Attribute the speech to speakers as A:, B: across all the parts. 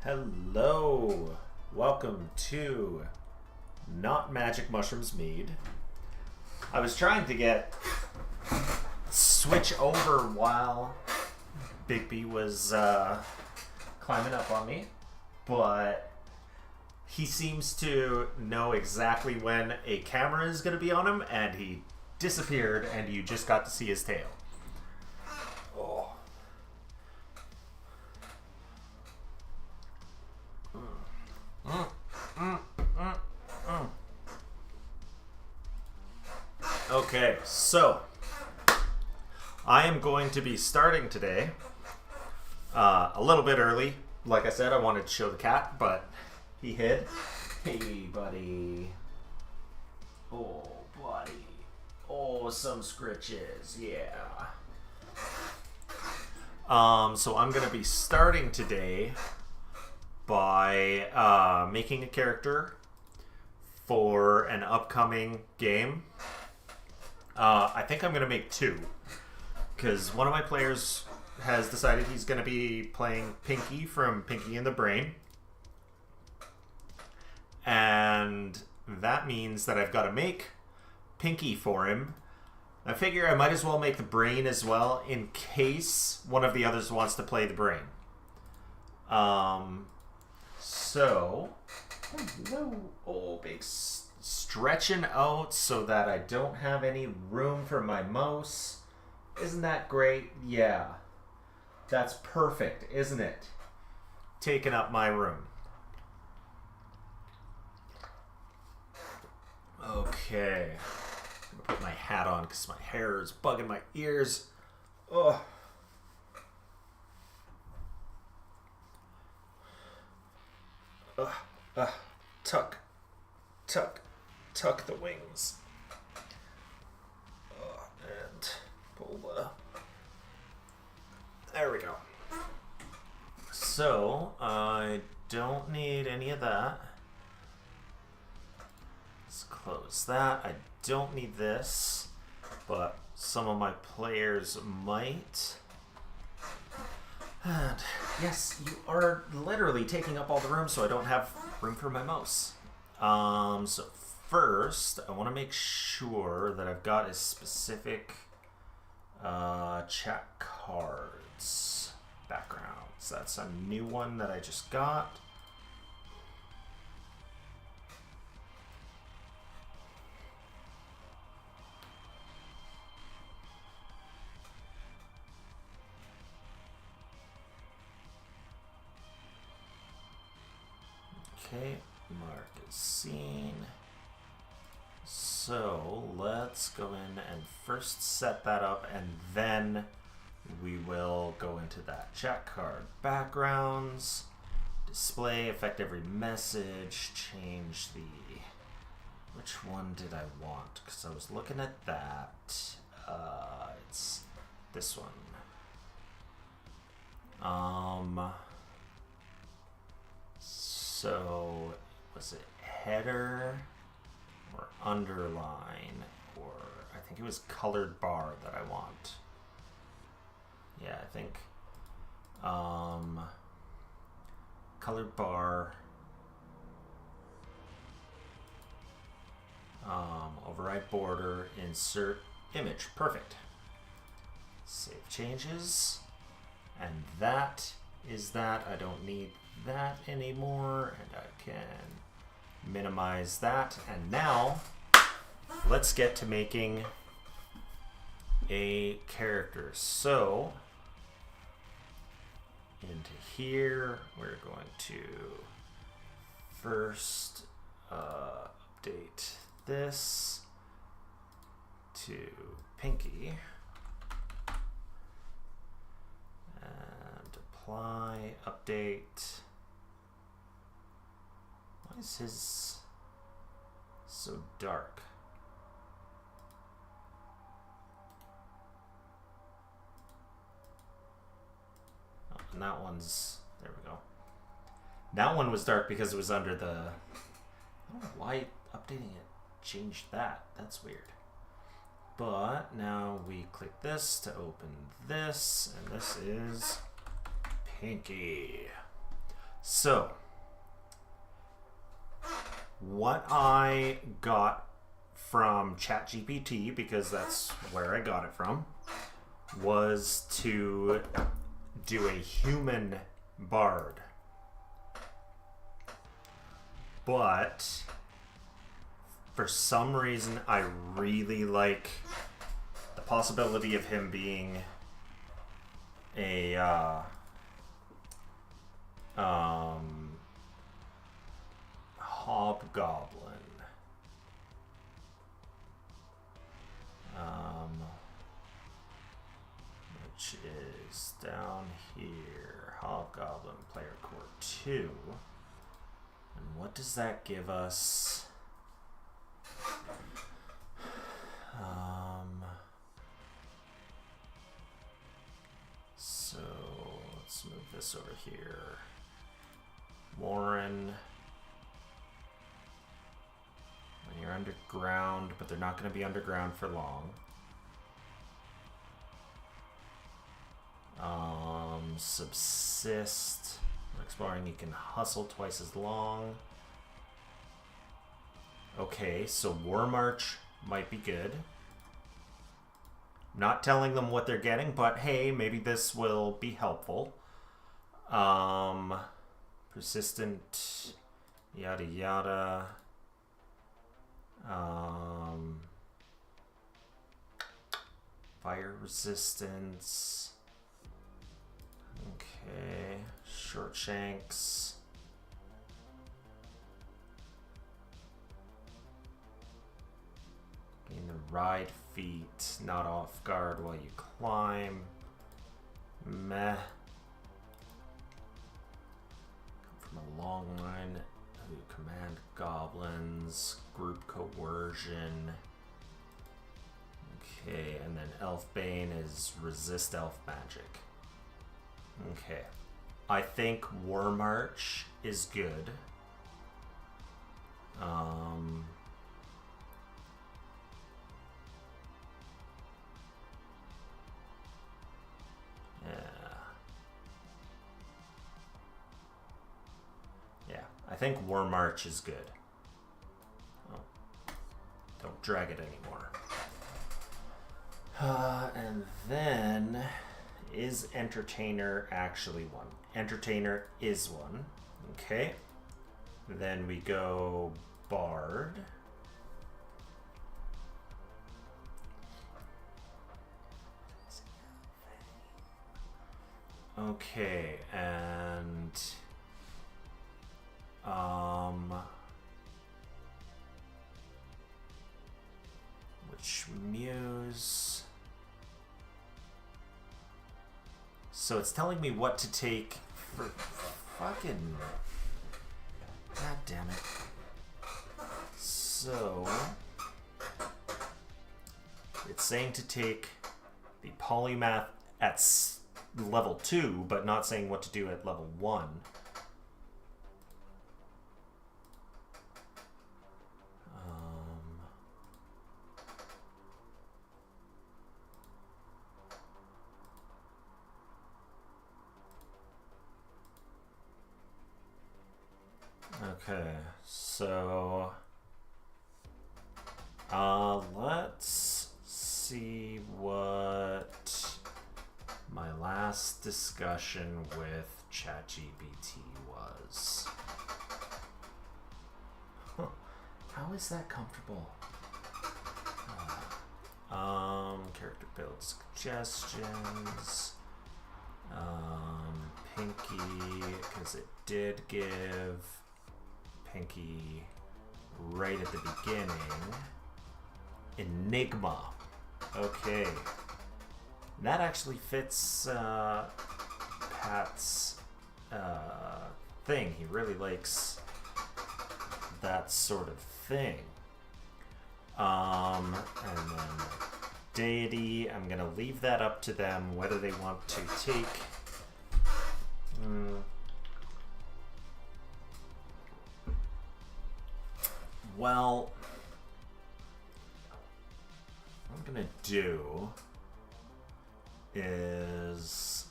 A: Hello, welcome to Not Magic Mushrooms Mead. I was trying to switch over while Bigby was climbing up on me, but he seems to know exactly when a camera is going to be on him, and he disappeared, and you just got to see his tail. Oh. Okay, so I am going to be starting today a little bit early. Like I said, I wanted to show the cat, but he hid. Hey, buddy. Oh, buddy. Oh, some scritches. Yeah. So I'm going to be starting today by making a character for an upcoming game. I think I'm going to make two, because one of my players has decided he's going to be playing Pinky from Pinky and the Brain. And that means that I've got to make Pinky for him. I figure I might as well make the Brain as well, in case one of the others wants to play the Brain. So, hello. Oh, big stretching out so that I don't have any room for my mouse. Isn't that great? Yeah. That's perfect, isn't it? Taking up my room. Okay. I'm gonna put my hat on because my hair is bugging my ears. Ugh. Tuck, tuck, tuck the wings. And pull the... There we go. So, I don't need any of that. Let's close that. I don't need this, but some of my players might. And yes, you are literally taking up all the room, so I don't have room for my mouse. So first, I want to make sure that I've got a specific chat cards backgrounds. That's a new one that I just got. Okay, mark as seen. So let's go in and first set that up, and then we will go into that chat card backgrounds, display, affect every message, change the... Which one did I want? Because I was looking at that. It's this one. So, was it header or underline, or I think it was colored bar that I want. Yeah, I think colored bar, override border, insert image. Perfect. Save changes, and that is that. I don't need that anymore, and I can minimize that. And now let's get to making a character. So into here, we're going to first update this to Pinky and apply, update. Why is his so dark? Oh, and that one's, there we go. That one was dark because it was under the, I don't know why updating it changed that. That's weird. But now we click this to open this, and this is Pinky. So, what I got from ChatGPT, because that's where I got it from, was to do a human bard. But for some reason, I really like the possibility of him being a hobgoblin. Which is down here. Hobgoblin player core 2. And what does that give us? So let's move this over here. Warren. When you're underground, but they're not going to be underground for long. Subsist. When exploring, you can hustle twice as long. Okay, so War March might be good. Not telling them what they're getting, but hey, maybe this will be helpful. Persistent, yada yada. Fire resistance. Okay, short shanks. Gain the ride feet, not off guard while you climb. Meh. Come from a long line who command goblins. Group coercion. Okay, and then Elfbane is resist elf magic. Okay. I think War March is good. Yeah, I think War March is good. Oh, don't drag it anymore. And then, is Entertainer actually one? Entertainer is one. Okay. Then we go Bard. Okay, and which muse? So it's telling me what to take for fucking... God damn it. So it's saying to take the polymath at level 2, but not saying what to do at level 1. Okay, so let's see what my last discussion with ChatGPT was. Huh. How is that comfortable? Character build suggestions. Pinky, because it did give Pinky right at the beginning. Enigma. Okay. That actually fits Pat's thing. He really likes that sort of thing. And then Deity, I'm going to leave that up to them, whether they want to take... Well, what I'm going to do is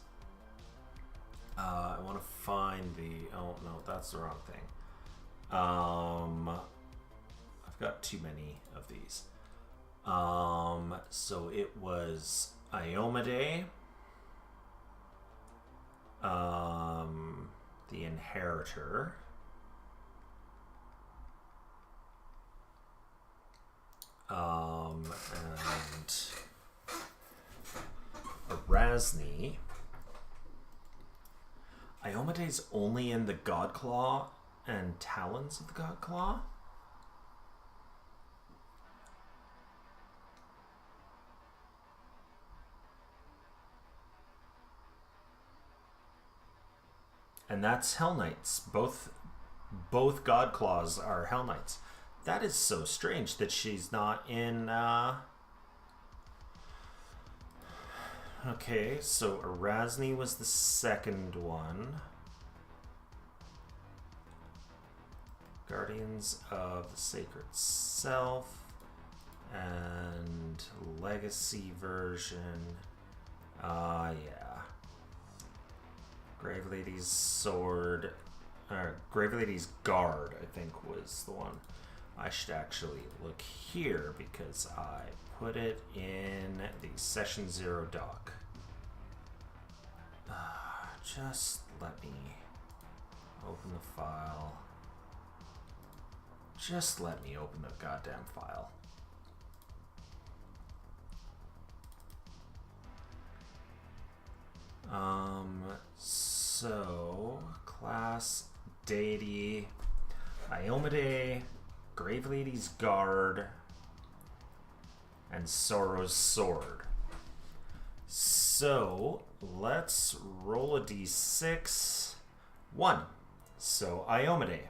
A: I want to find the... Oh, no, that's the wrong thing. I've got too many of these. So it was Iomade, the Inheritor, and Erasni. Iomade's only in the Godclaw and Talons of the Godclaw? And that's Hell Knights. Both Godclaws are Hell Knights. That is so strange that she's not in... Okay, so Erasni was the second one. Guardians of the Sacred Self and Legacy version. Yeah. Grave Lady's Sword, Grave Lady's Guard, I think was the one. I should actually look here because I put it in the Session 0 doc. Just let me open the file. Just let me open the goddamn file. So, class, deity, Iomade, Grave Lady's Guard, and Sorrow's Sword. So, let's roll a d6. 1. So, Iomade.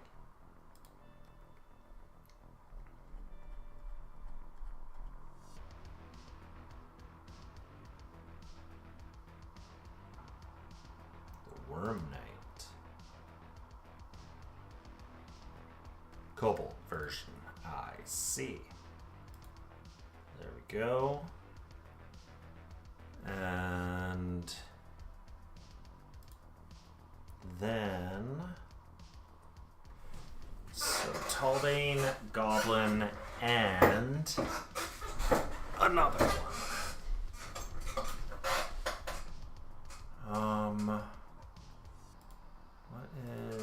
A: Worm Knight. Cobalt version. I see. There we go. And then... So, Taldane, Goblin, and... another one. What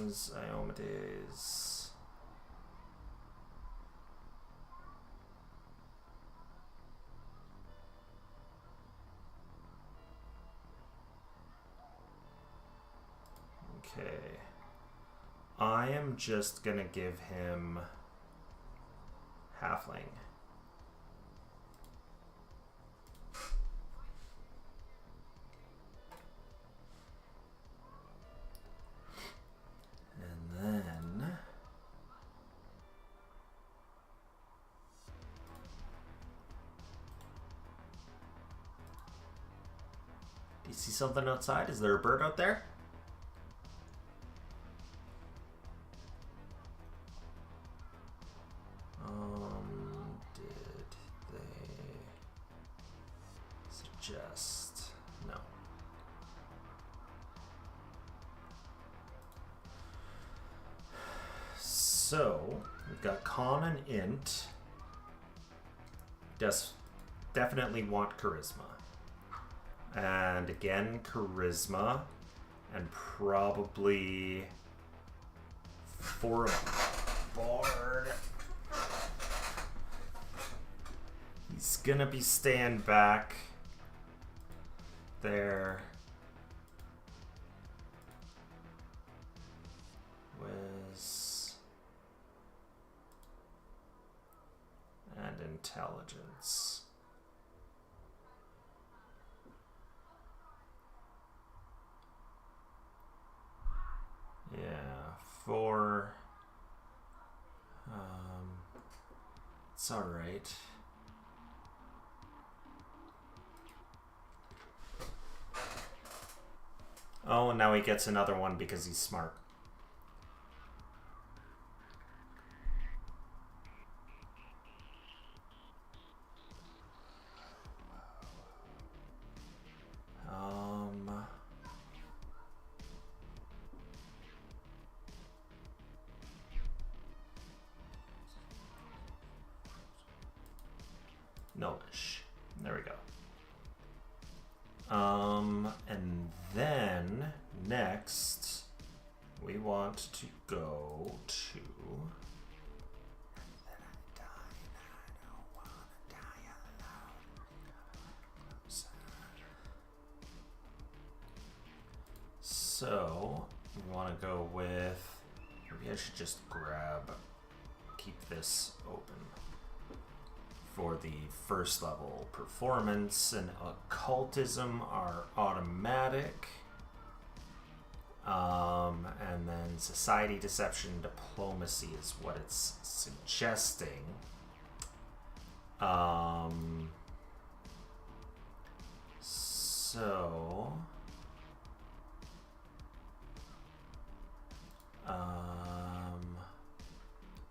A: is Iomade's? Okay. I am just gonna give him Halfling. You see something outside? Is there a bird out there? Did they suggest? No. So, we've got Con and Int. Definitely want Charisma. And again, Charisma, and probably for a Bard. He's gonna be staying back there. Wiz and Intelligence. Yeah, for it's all right. Oh, and now he gets another one because he's smart. next, we want to go to... So, we want to go with... Maybe I should just keep this open. For the first level, performance and occultism are automatic. And then society, deception, diplomacy is what it's suggesting.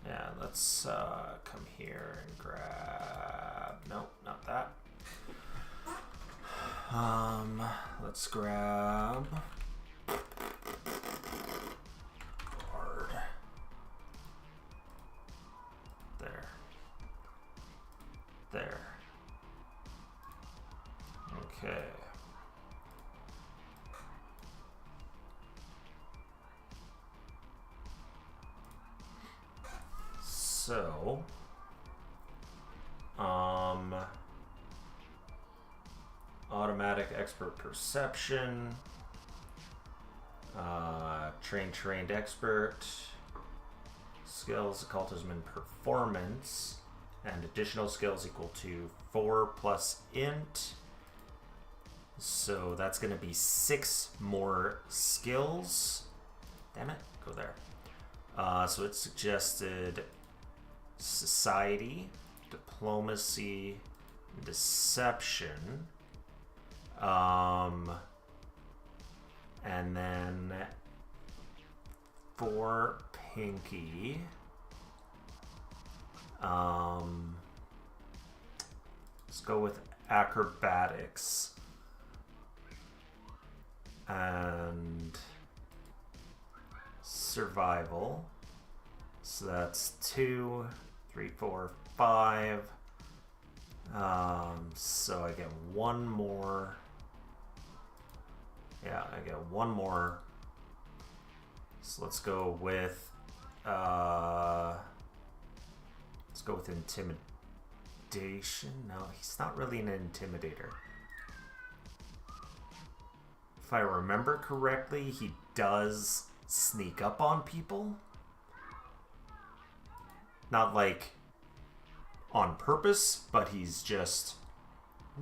A: Yeah, let's come here and grab... Nope, not that. Let's grab... Guard. There. There. Okay. So, automatic expert perception, trained expert, skills, occultism, and performance, and additional skills equal to 4 plus int. So that's going to be 6 more skills. Damn it, go there. So it suggested society, diplomacy, deception, and then for Pinky, let's go with acrobatics and survival. So that's 2, 3, 4, 5. So I get one more. Yeah, I get one more. So let's go with intimidation. No, he's not really an intimidator. If I remember correctly, he does sneak up on people. Not like on purpose, but he's just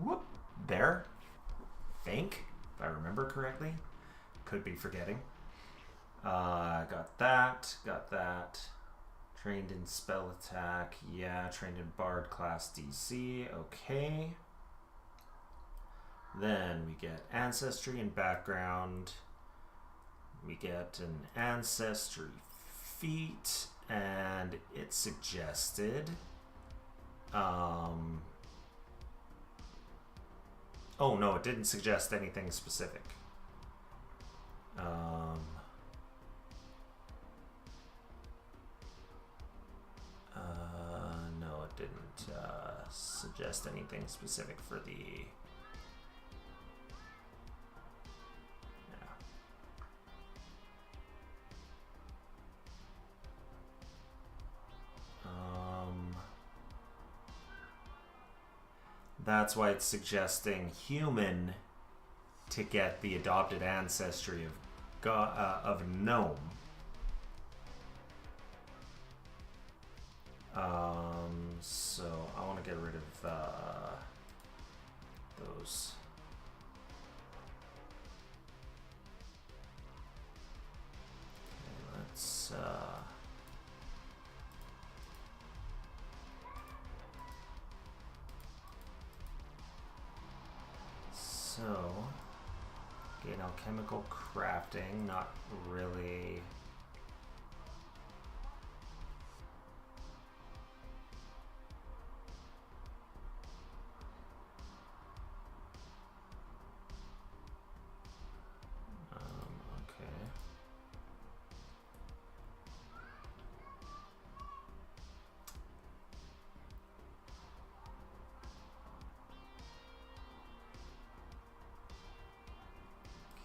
A: whoop there. Think, if I remember correctly. Could be forgetting. Got that. Trained in spell attack. Yeah, trained in bard class DC. Okay. Then we get ancestry and background. We get an ancestry feat, and it suggested oh no, it didn't suggest anything specific. No, it didn't suggest anything specific for the... That's why it's suggesting human to get the adopted ancestry of gnome. So I want to get rid of those. Okay, let's so gain alchemical crafting, not really.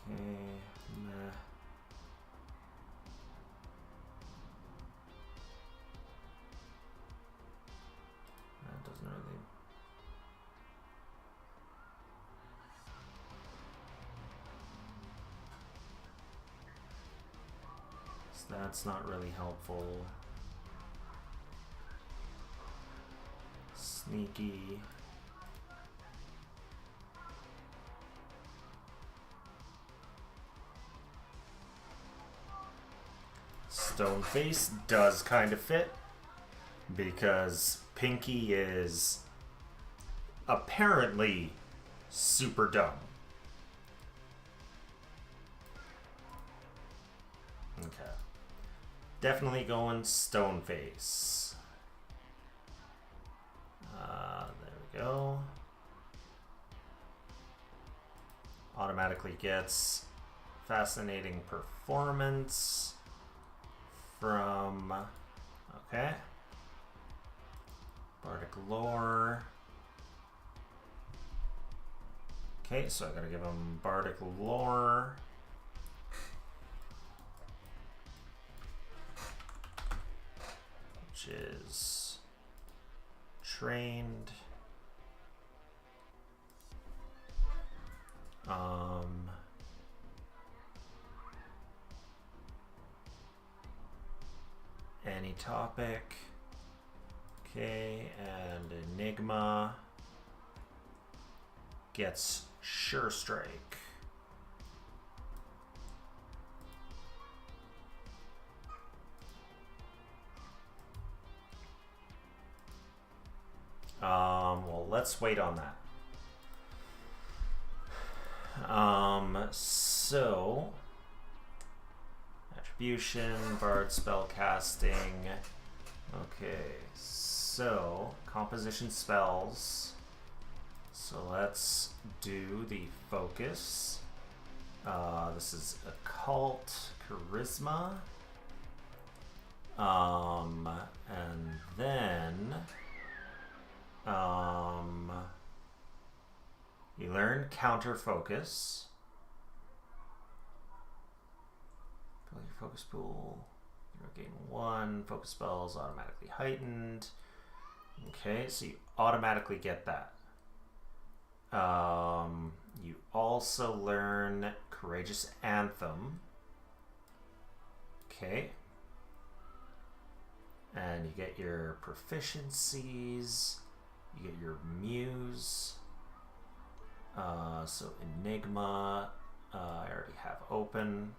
A: Meh. So that's not really helpful. Sneaky. Stoneface does kind of fit because Pinky is apparently super dumb. Okay. Definitely going Stoneface. There we go. Automatically gets Fascinating Performance from, okay, Bardic Lore. Okay, so I gotta give him Bardic Lore. Which is trained. Any topic. Okay, and Enigma gets Sure Strike. Well, let's wait on that. So attribution, bard spell casting. Okay, so composition spells. So let's do the focus. This is occult charisma. And then you learn counter focus. Fill your focus pool. You gain 1. Focus spells automatically heightened. Okay, so you automatically get that. You also learn Courageous Anthem. Okay. And you get your proficiencies. You get your Muse. So Enigma, I already have open.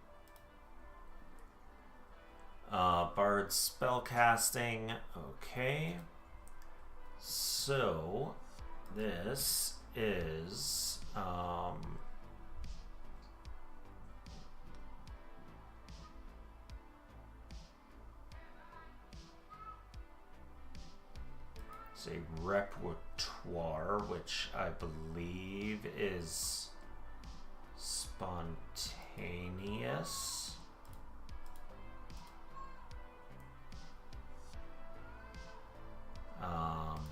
A: Bard spellcasting. Okay. So this is it's a repertoire, which I believe is spontaneous.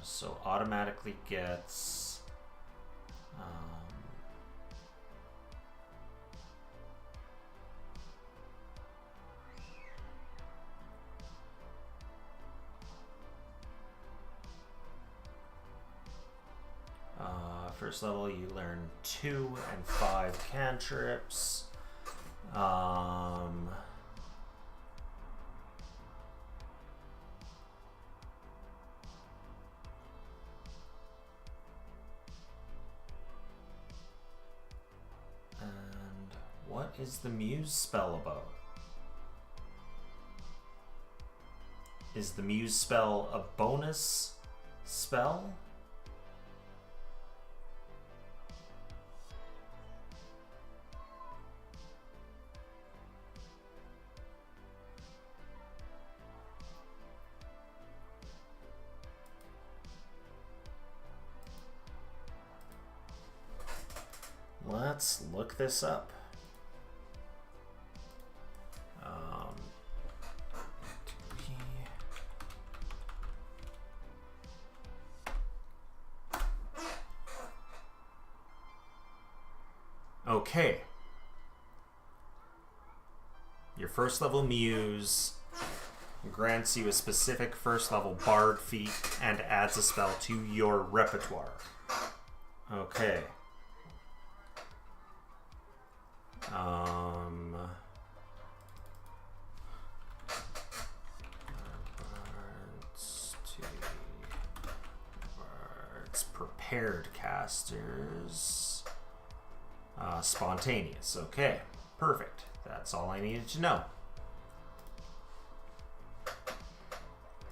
A: So automatically gets first level you learn 2 and 5 cantrips. What is the Muse spell about? Is the Muse spell a bonus spell? Let's look this up. Okay. Your first level Muse grants you a specific first level Bard feat and adds a spell to your repertoire. Okay. paired casters. Spontaneous. Okay, perfect. That's all I needed to know.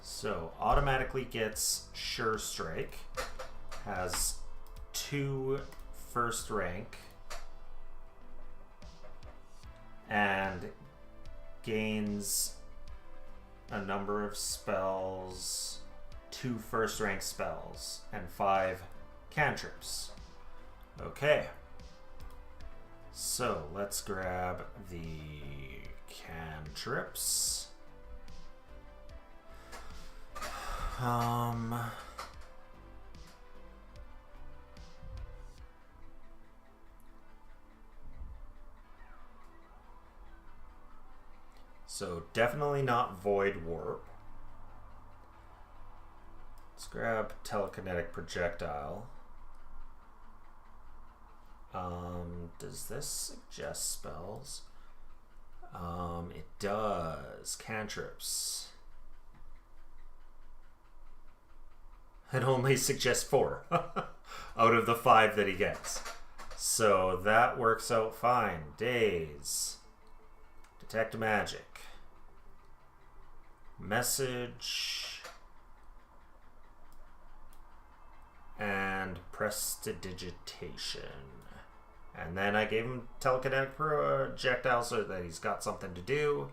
A: So, automatically gets Sure Strike. Has 2 first rank. And gains a number of spells, 2 first rank spells, and 5 cantrips. Okay. So let's grab the cantrips. So definitely not Void Warp. Let's grab Telekinetic Projectile. Does this suggest spells? It does. Cantrips. It only suggests 4 out of the 5 that he gets. So that works out fine. Daze. Detect Magic. Message. And Prestidigitation. And then I gave him Telekinetic Projectile so that he's got something to do.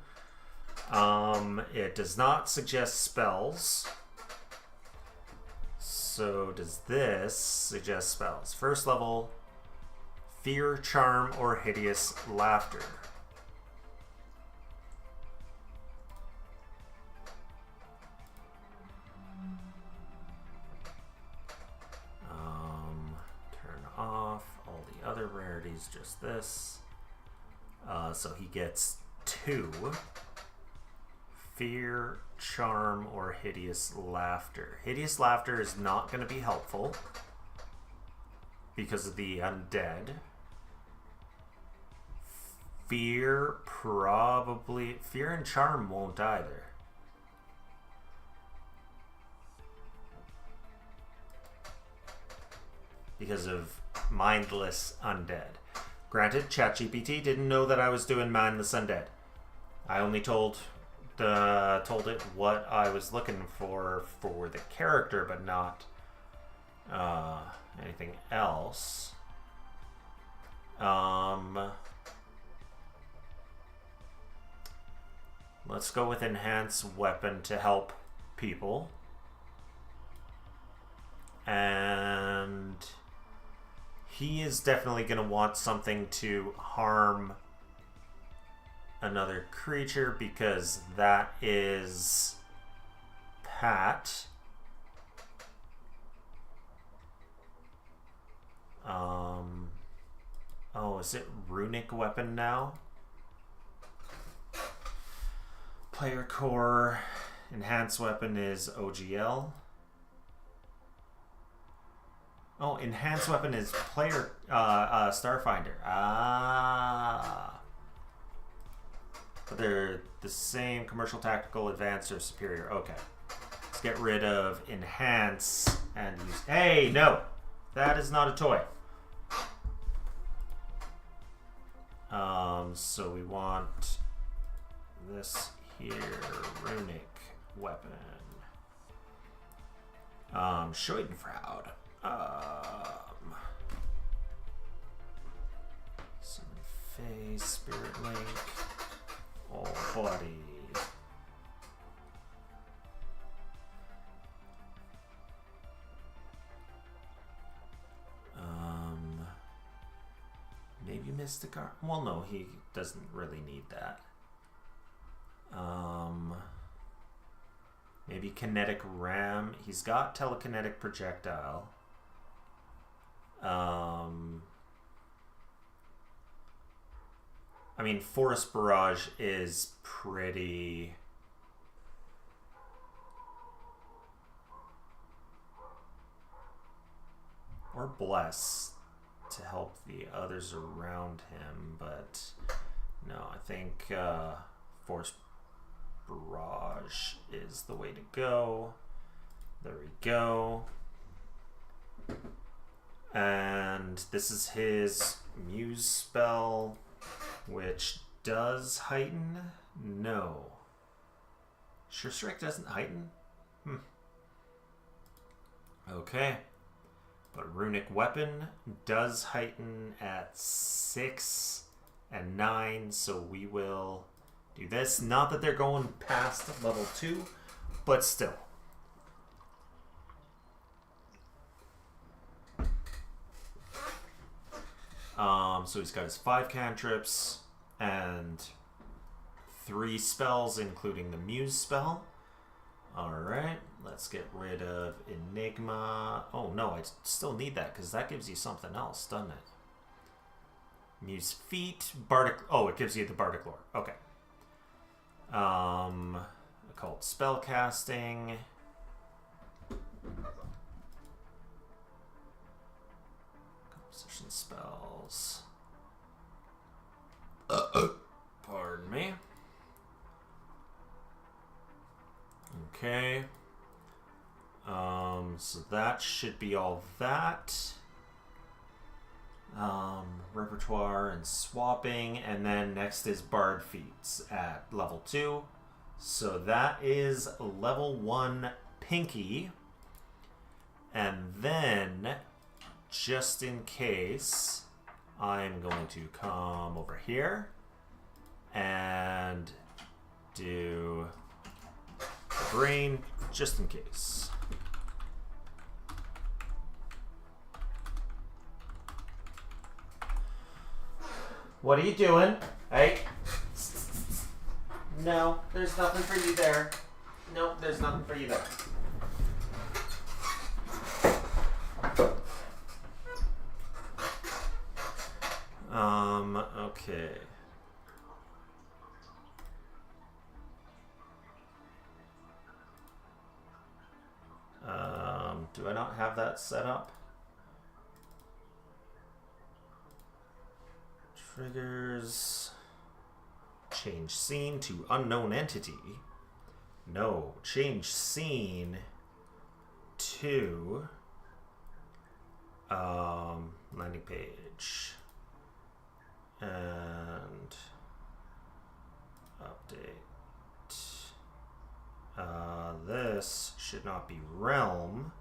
A: It does not suggest spells. So does this suggest spells? First level, Fear, Charm, or Hideous Laughter. Turn off all the other rarities, just this. So he gets 2. Fear, Charm, or Hideous Laughter. Hideous Laughter is not going to be helpful because of the undead. Fear, probably. Fear and Charm won't either. Because of mindless undead. Granted, ChatGPT didn't know that I was doing mindless undead. I only told it what I was looking for the character, but not anything else. Let's go with Enhance Weapon to help people. And he is definitely going to want something to harm another creature because that is Pat. Oh, is it Runic Weapon now? Player Core Enhanced Weapon is OGL. Oh, Enhanced Weapon is Player Starfinder. Ah. But they're the same: commercial, tactical, advanced, or superior. Okay. Let's get rid of Enhance and use... Hey, no! That is not a toy. So we want this here, Runic Weapon. Schadenfreude. Summon Face, Spirit Link, all body. Maybe Mystic Arm. Well, no, he doesn't really need that. Maybe Kinetic Ram. He's got Telekinetic Projectile. I mean, Forest Barrage is pretty... Or Bless to help the others around him, but no, I think Forest Barrage is the way to go. There we go. And this is his Muse spell, which does heighten? No. Sure Strike doesn't heighten? Okay. But Runic Weapon does heighten at 6 and 9, so we will do this. Not that they're going past level 2, but still. So he's got his 5 cantrips and 3 spells, including the Muse spell. Alright, let's get rid of Enigma. Oh no, I still need that because that gives you something else, doesn't it? Muse Feet, Bardic... Oh, it gives you the Bardic Lore. Okay. Occult Spellcasting. Composition spells. Pardon me. Okay. So that should be all that. Repertoire and swapping, and then next is Bard Feats at level 2. So that is level 1 Pinky. And then, just in case, I'm going to come over here and do brain, just in case. What are you doing? Hey? No, there's nothing for you there. Nope, there's nothing for you there. Okay. Do I not have that set up? Triggers. Change scene to unknown entity. No, change scene to landing page. And update. This should not be realm.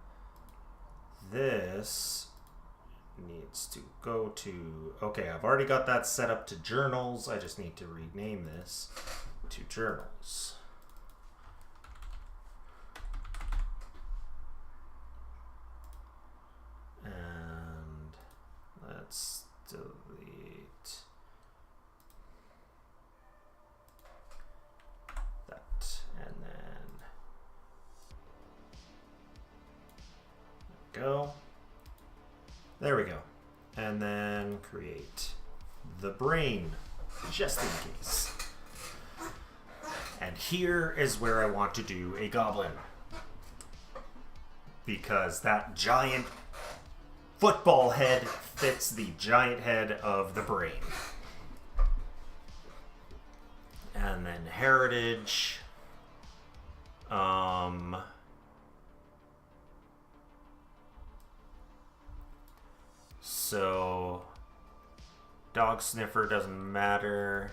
A: This needs to go to... Okay, I've already got that set up to journals. I just need to rename this to journals. And let's delete that. And then go. There we go. And then create the brain, just in case. And here is where I want to do a goblin. Because that giant football head fits the giant head of the brain. And then heritage. So dog sniffer doesn't matter.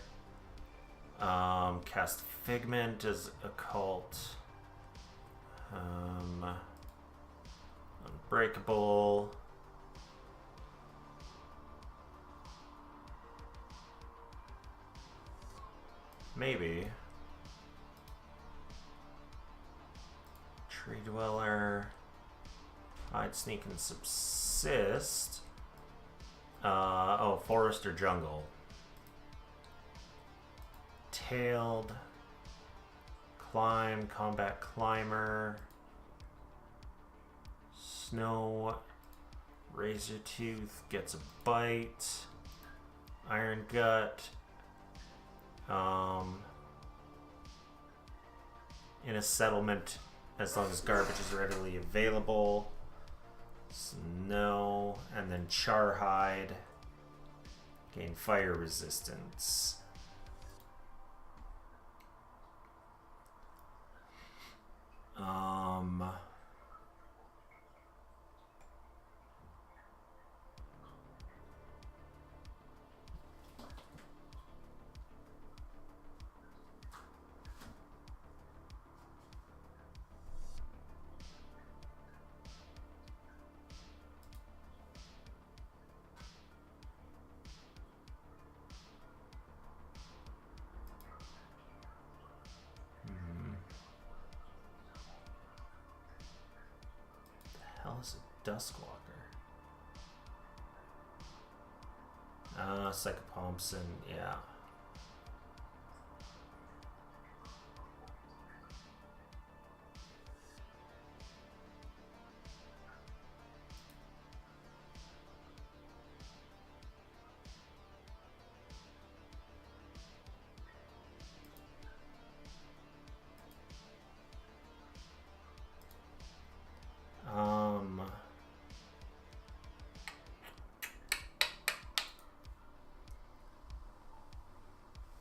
A: Cast figment is occult. Unbreakable. Maybe. Tree dweller. Hide, sneak, and subsist. Forest or jungle. Tailed. Climb, combat climber. Snow. Razor tooth gets a bite. Iron gut. In a settlement, as long as garbage is readily available. Snow, and then Charhide. Gain fire resistance. What's a Duskwalker? Psychopompson, yeah.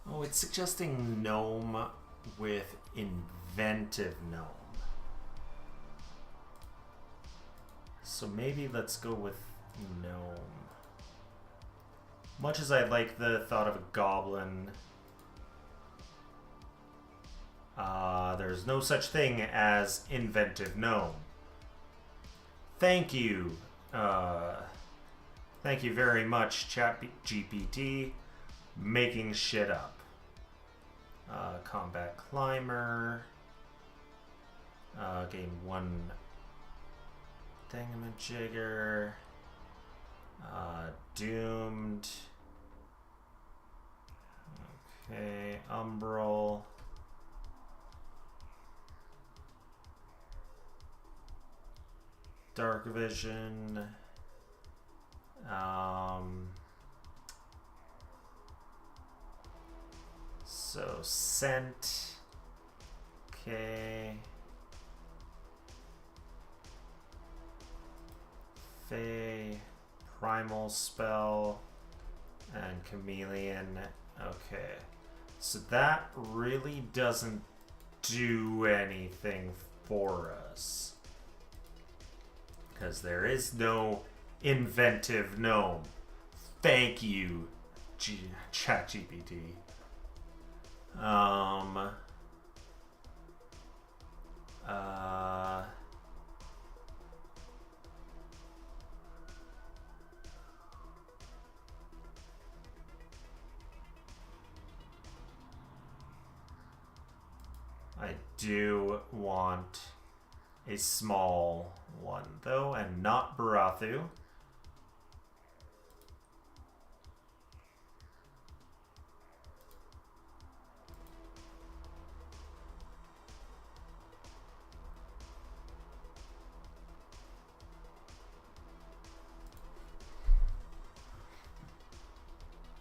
A: Oh, it's suggesting gnome with inventive gnome. So maybe let's go with gnome. Much as I like the thought of a goblin, there's no such thing as inventive gnome. Thank you. Thank you very much, ChatGPT, making shit up. Combat climber. Gain 1 thingamajigger. Doomed. Okay, umbral. Dark vision. So scent. Okay. Fey. Primal spell. And chameleon. Okay. So that really doesn't do anything for us. Because there is no inventive gnome. Thank you, ChatGPT. I do want a small one, though, and not Barathu.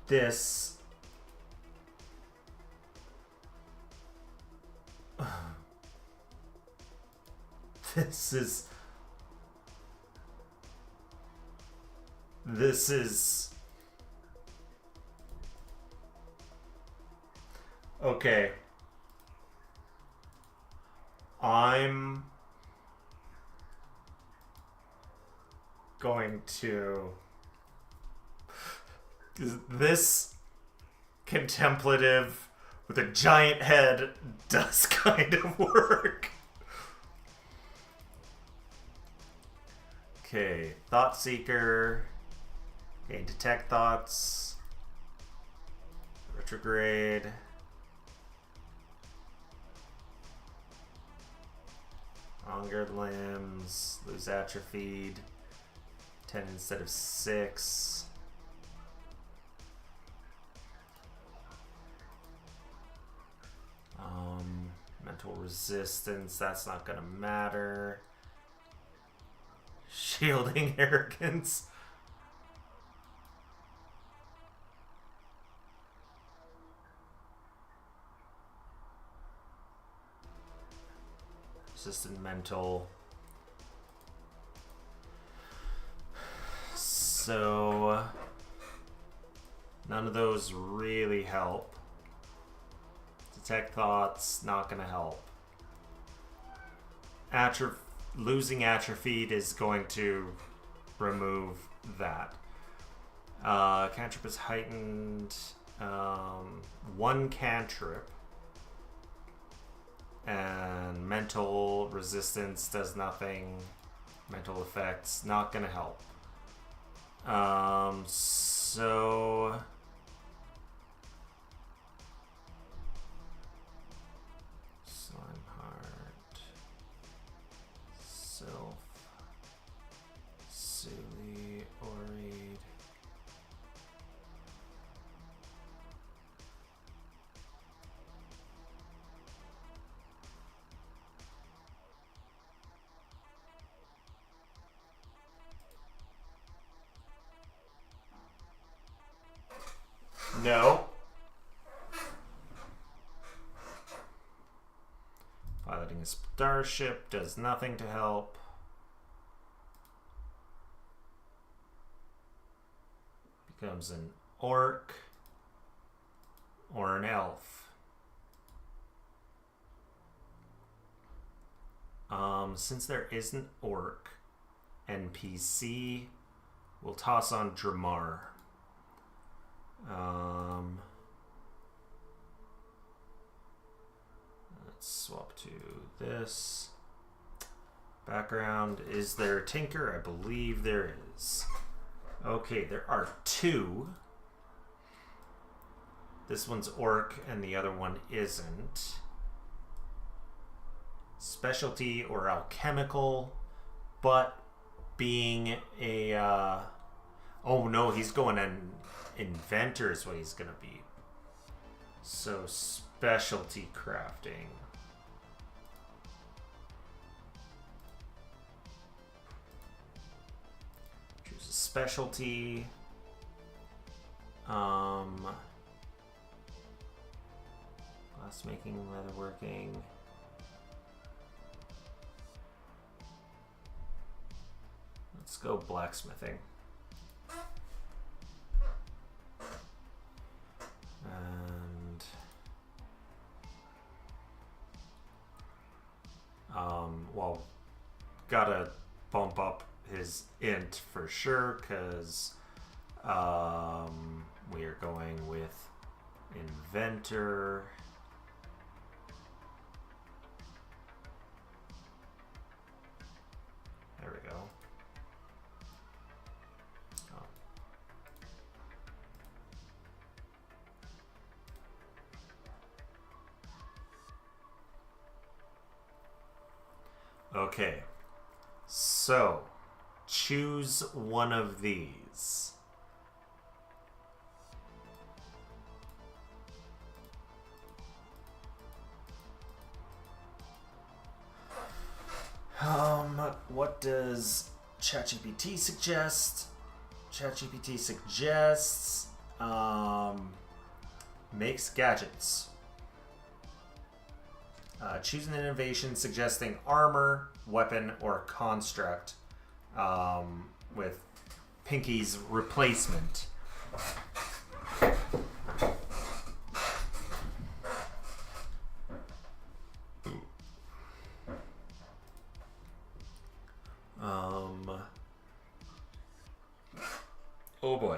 A: This is okay. I'm going to... This contemplative with a giant head does kind of work. Okay, Thought Seeker. Okay, Detect Thoughts. Retrograde. Hungered Limbs. Lose Atrophied. 10 instead of 6. Mental Resistance. That's not gonna matter. Shielding Arrogance. Resistant Mental. So none of those really help. Detect Thoughts, not gonna help. Losing Atrophied is going to remove that. Cantrip is heightened. 1 cantrip. And Mental Resistance does nothing. Mental Effects, not gonna help. So... Slime Heart. Sylph. Piloting a starship does nothing to help. Becomes an orc or an elf. Since there is an orc NPC, we'll toss on Dramar. Let's swap to this. Background. Is there a Tinker? I believe there is. Okay, there are two. This one's orc and the other one isn't. Specialty or alchemical, but being a oh no, he's going an inventor is what he's gonna be. So specialty crafting. Choose a specialty. Glass making, leatherworking. Let's go blacksmithing. And well, gotta bump up his int for sure, because we are going with inventor. There we go. Okay, so choose one of these. What does ChatGPT suggest? ChatGPT suggests makes gadgets. Choose an innovation suggesting armor, weapon, or construct with Pinky's replacement. Oh boy.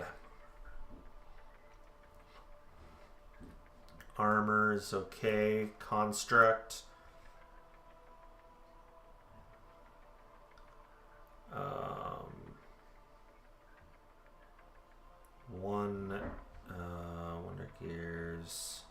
A: Armor is okay. Construct. Wonder Gears.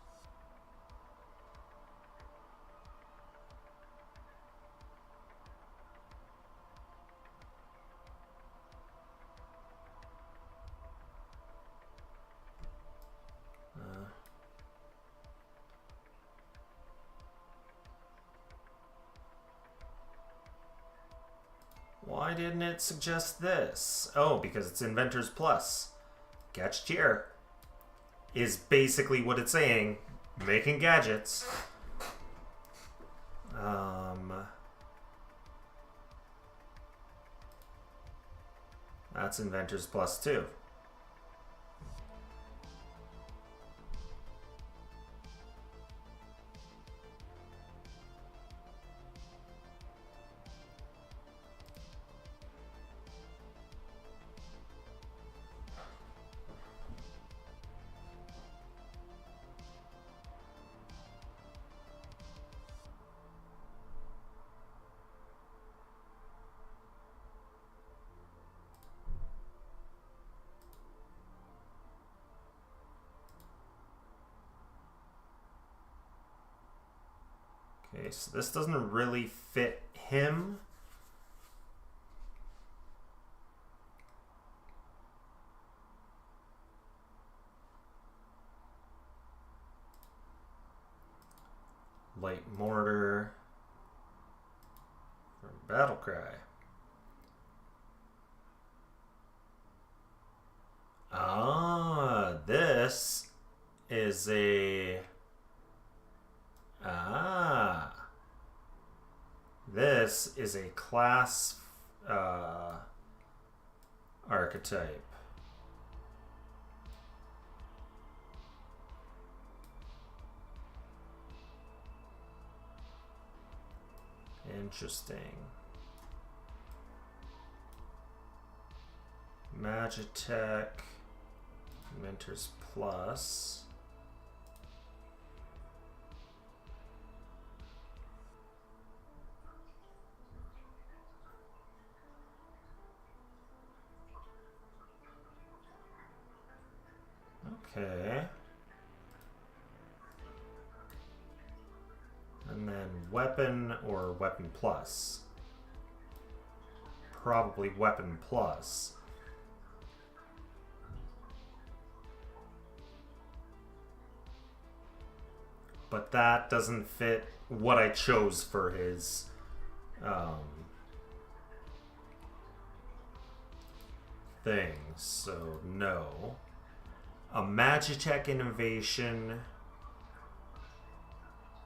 A: Why didn't it suggest this? Oh, because it's Inventors Plus. Gadgetier is basically what it's saying. Making gadgets. That's Inventors Plus too. Okay, so this doesn't really fit him. Light mortar from Battlecry. Ah, this is a... Ah. this is a class archetype. Interesting. Magitech, Mentors Plus. Okay. And then weapon or weapon plus. Probably weapon plus. But that doesn't fit what I chose for his thing. So no. A Magitech innovation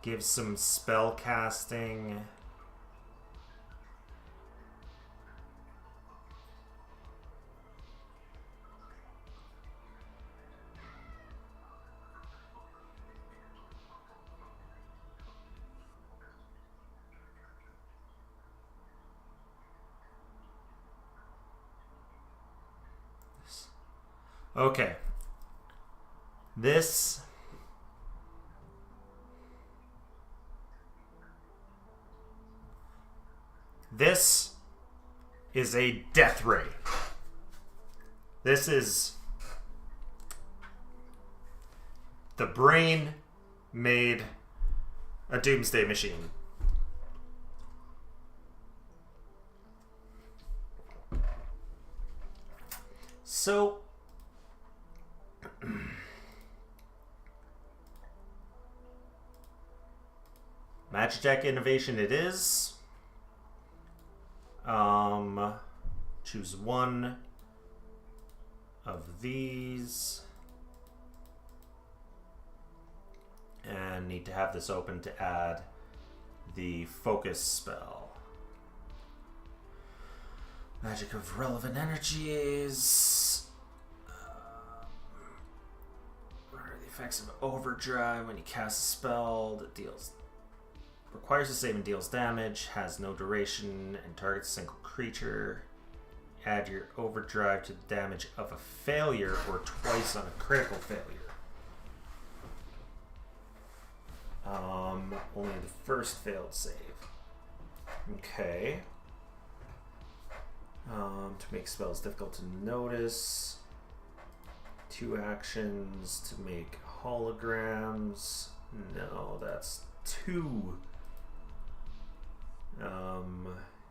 A: gives some spell casting. Okay. This is a death ray. This is the brain made a doomsday machine. So Magitech innovation it is. Choose one of these. And need to have this open to add the focus spell. Magic of relevant energies. What are the effects of overdrive when you cast a spell that requires a save and deals damage, has no duration, and targets a single creature? Add your overdrive to the damage of a failure or twice on a critical failure. Only the first failed save. Okay. To make spells difficult to notice. 2 actions to make holograms. No, that's 2.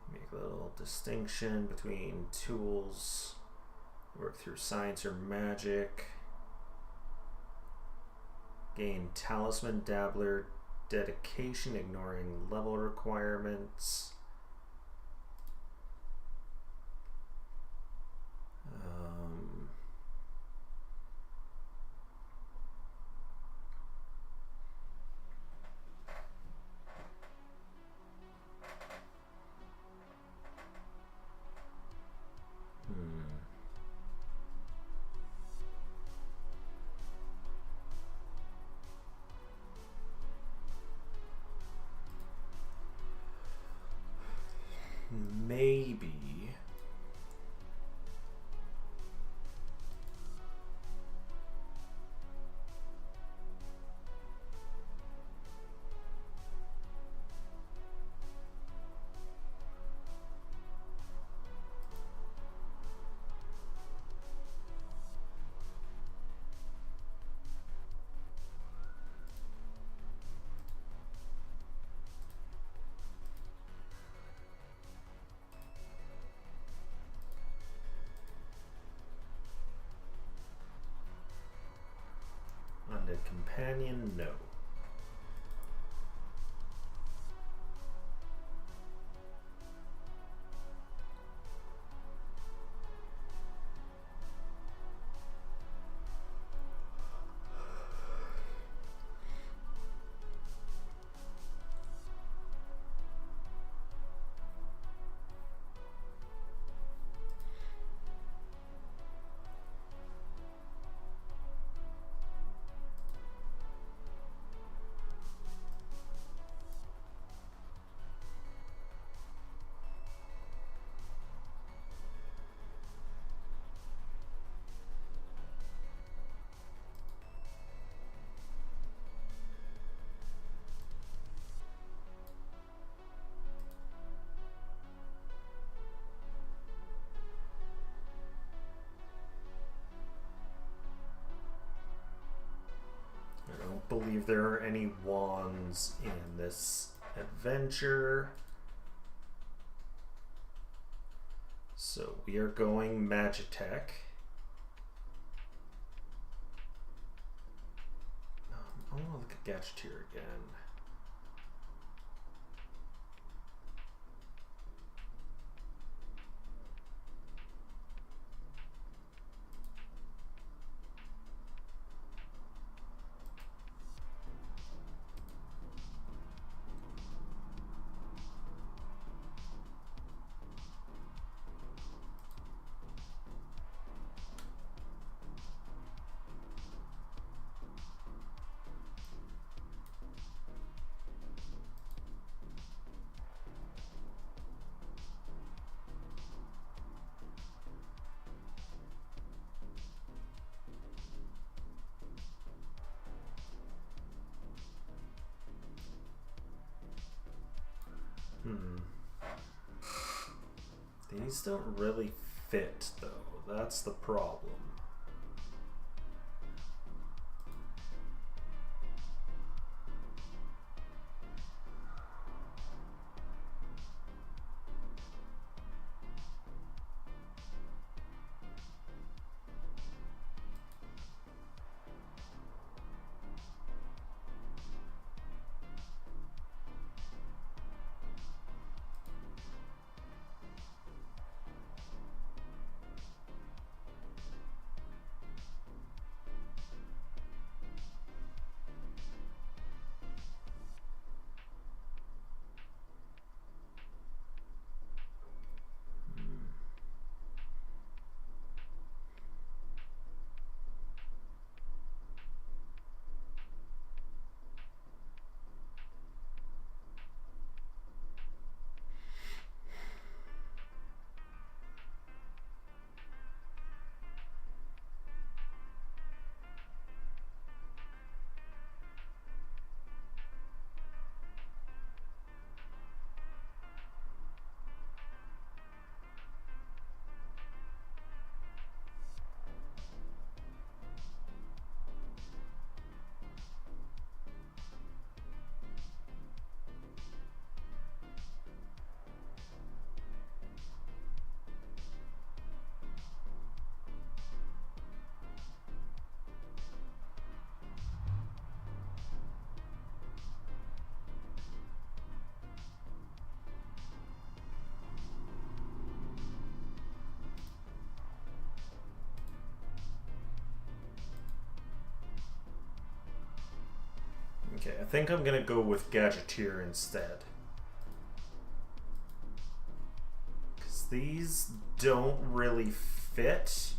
A: Make a little distinction between tools. Work through science or magic. Gain Talisman, Dabbler, Dedication, ignoring level requirements. Maybe. Undead companion, no. if there are any wands in this adventure. So we are going Magitech. I want to look at Gadgeteer again. These don't really fit, though. That's the problem. Okay, I think I'm gonna go with Gadgeteer instead. Because these don't really fit.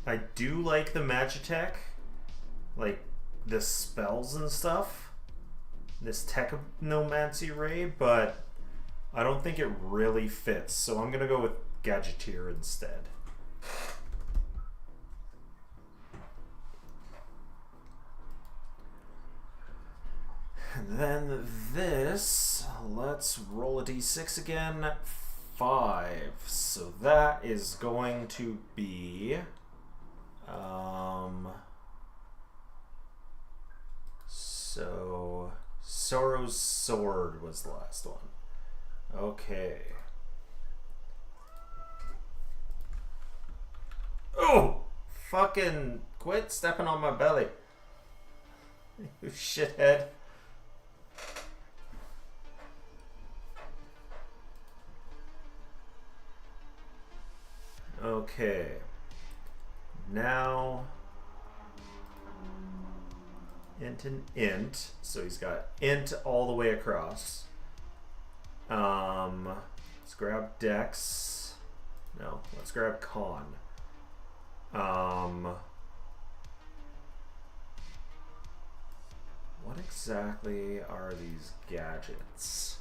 A: I do like the Magitech, like the spells and stuff, this Technomancy Ray, but I don't think it really fits. So I'm gonna go with Gadgeteer instead. And then this, let's roll a d6 again. 5. So that is going to be so Sorrow's Sword was the last one. Okay. Oh! Fucking quit stepping on my belly. You shithead. Okay. Now int and int. So he's got int all the way across. Let's grab Dex. No, let's grab Con. What exactly are these gadgets?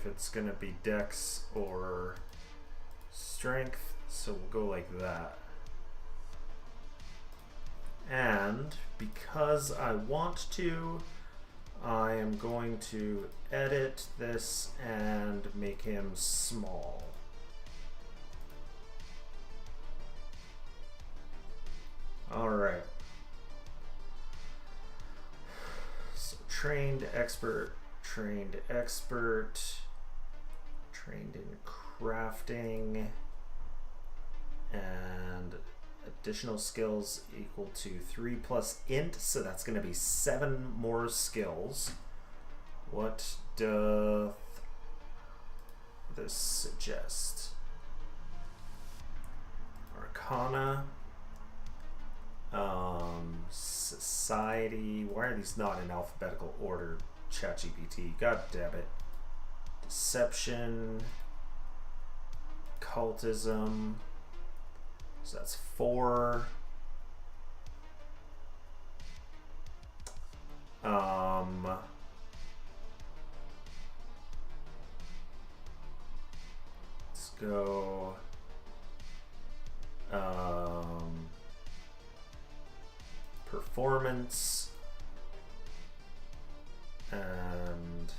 A: if it's gonna be dex or strength, so we'll go like that. And because I want to, I am going to edit this and make him small. All right. So trained expert, trained in crafting, and additional skills equal to 3 plus int, so that's going to be 7 more skills. What doth this suggest? Arcana, society. Why are these not in alphabetical order? ChatGPT, god damn it. Deception, cultism. So that's 4. Let's go. Performance and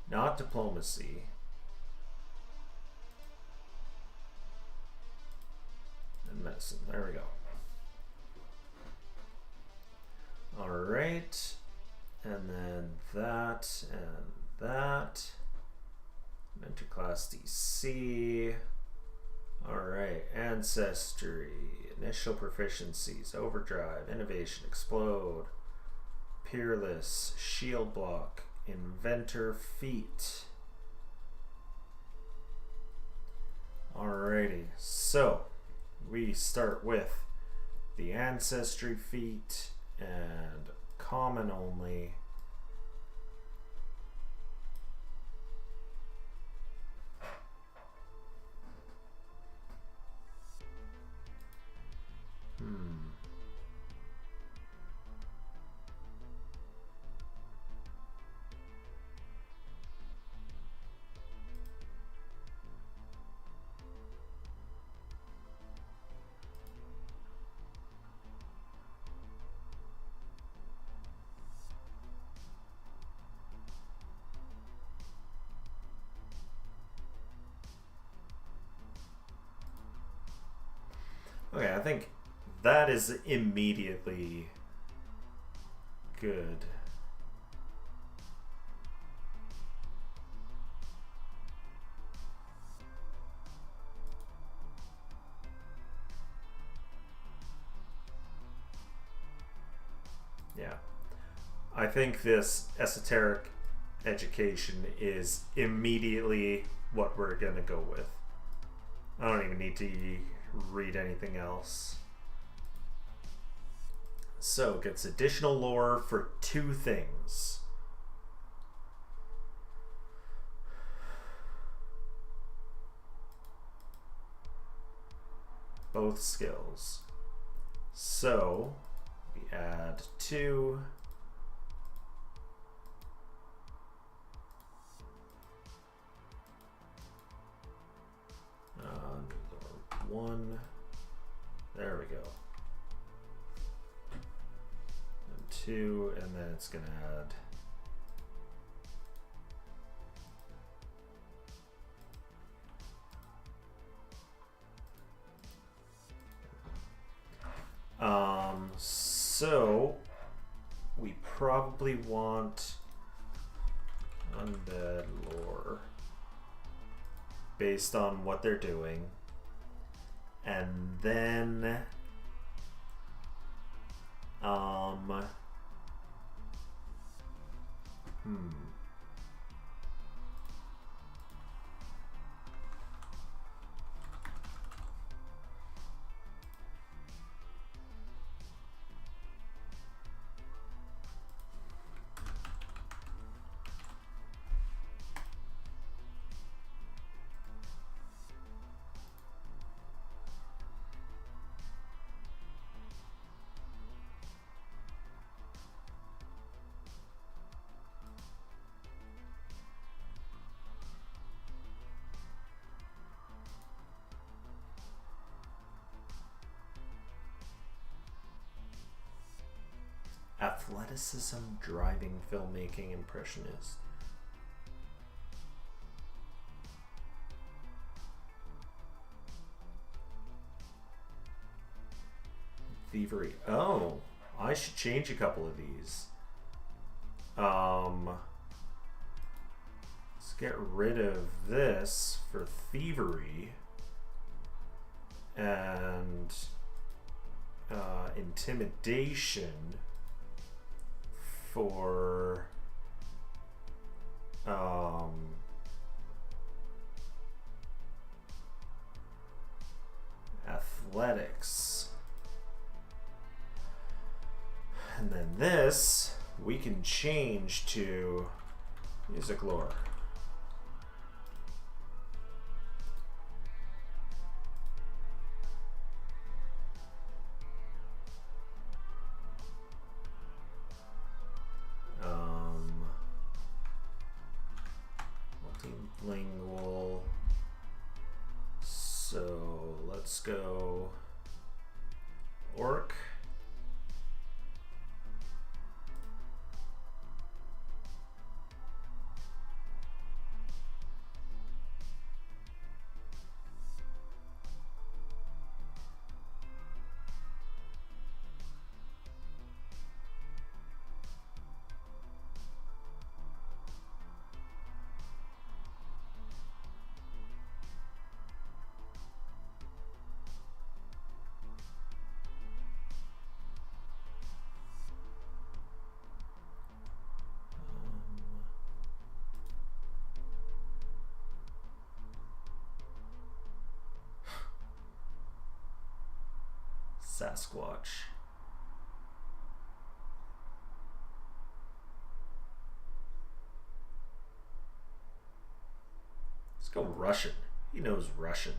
A: not diplomacy. And medicine. There we go. All right. And then that and that. Mentor class DC. All right. Ancestry. Initial proficiencies. Overdrive. Innovation. Explode. Peerless. Shield block. Inventor feat. Alrighty, so we start with the ancestry feat and common only. Okay, I think that is immediately good. Yeah. I think this esoteric education is immediately what we're going to go with. I don't even need to read anything else. So it gets additional lore for 2 things. Both skills. So we add 2. One. There we go. And 2, and then it's going to add. So we probably want undead lore based on what they're doing. And then Athleticism, driving, filmmaking, impressionist. Thievery. Oh, I should change a couple of these. Let's get rid of this for thievery and intimidation for athletics. And then this we can change to music lore. Multilingual. So let's go orc. Sasquatch. Let's go Russian. He knows Russian.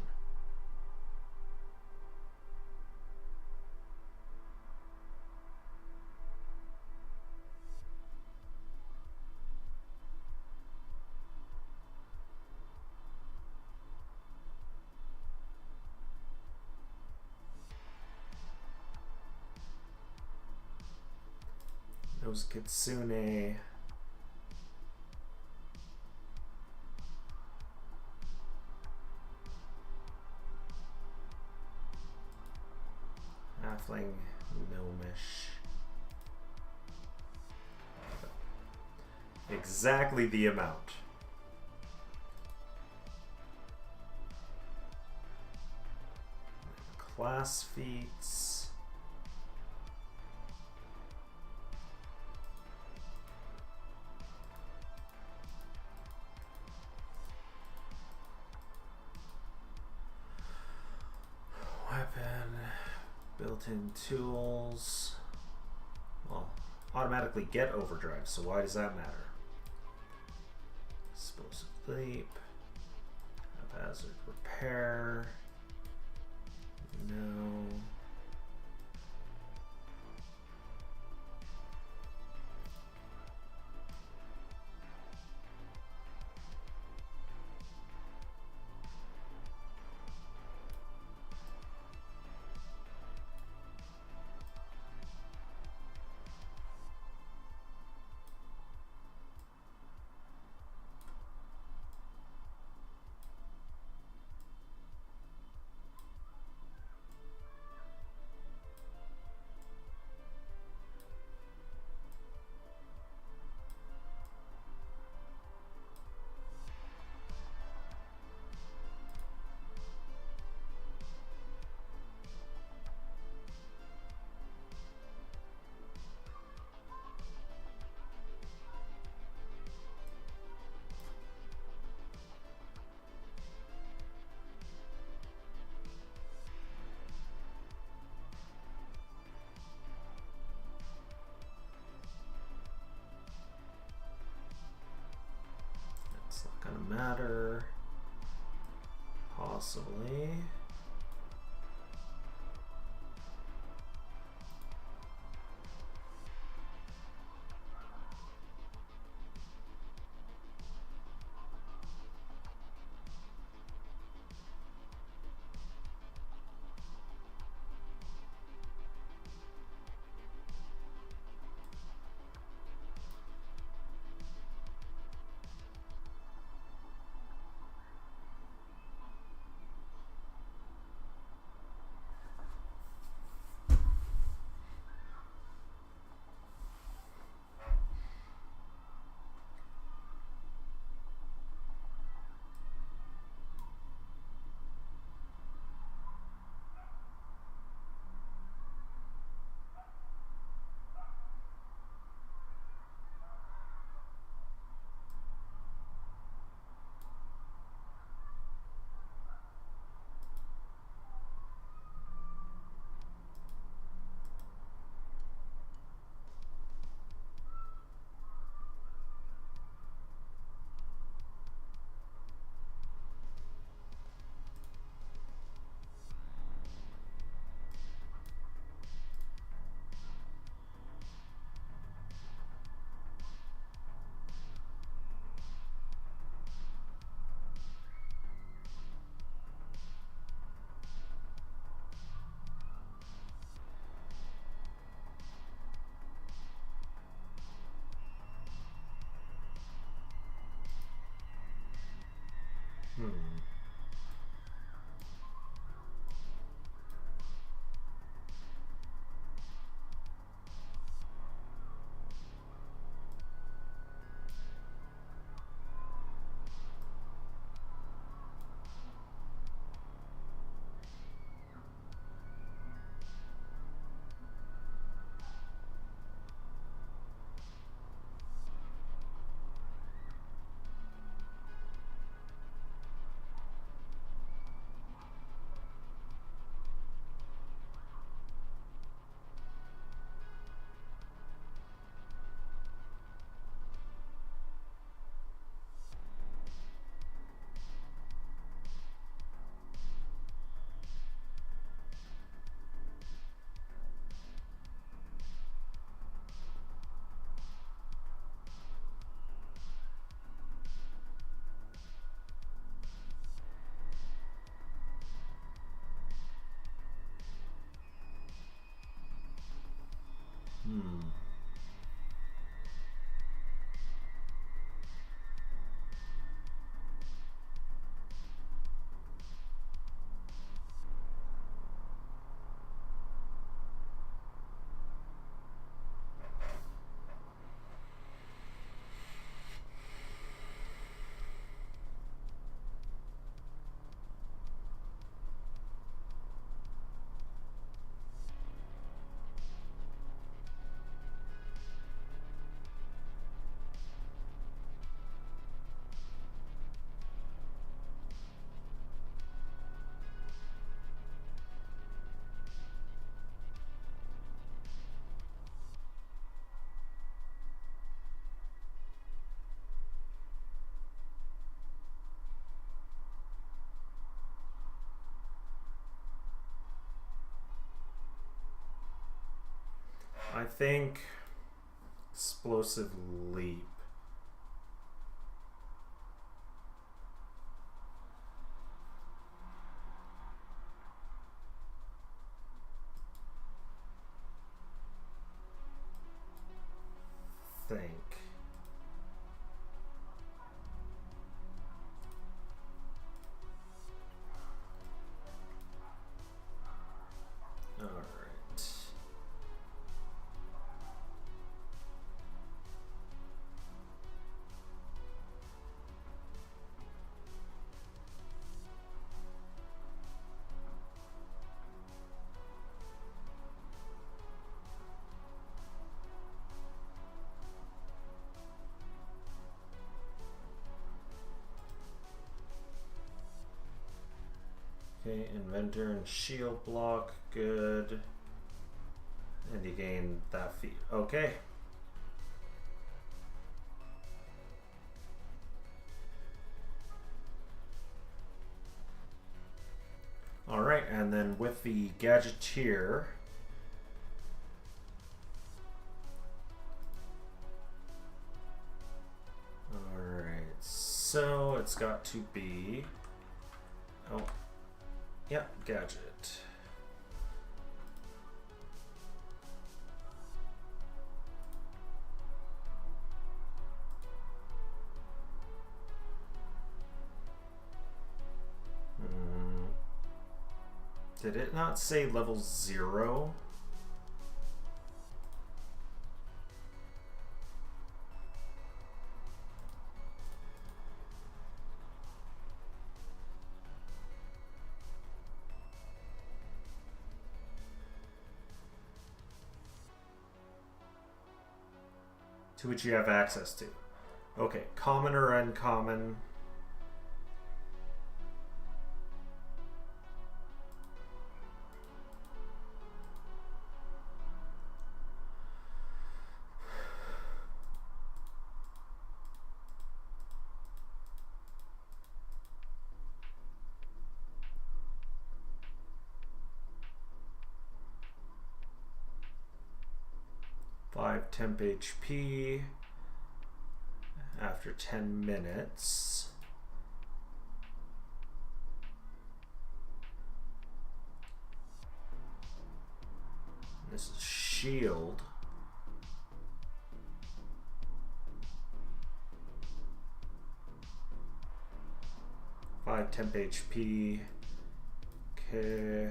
A: Knows Kitsune. Halfling, gnomish. Exactly the amount. Class feats. Built-in tools. Well, automatically get overdrive, so why does that matter? Explosive leap. Haphazard repair. No. I think explosive leap. Think. All right. Okay, Inventor and Shield block, good. And you gain that feat. Okay. Alright, and then with the Gadgeteer, alright, so it's got to be, oh, yeah, Gadget. Did it not say level 0? To which you have access to. Okay, common or uncommon? Temp HP after 10 minutes. This is shield. Five temp HP. Okay.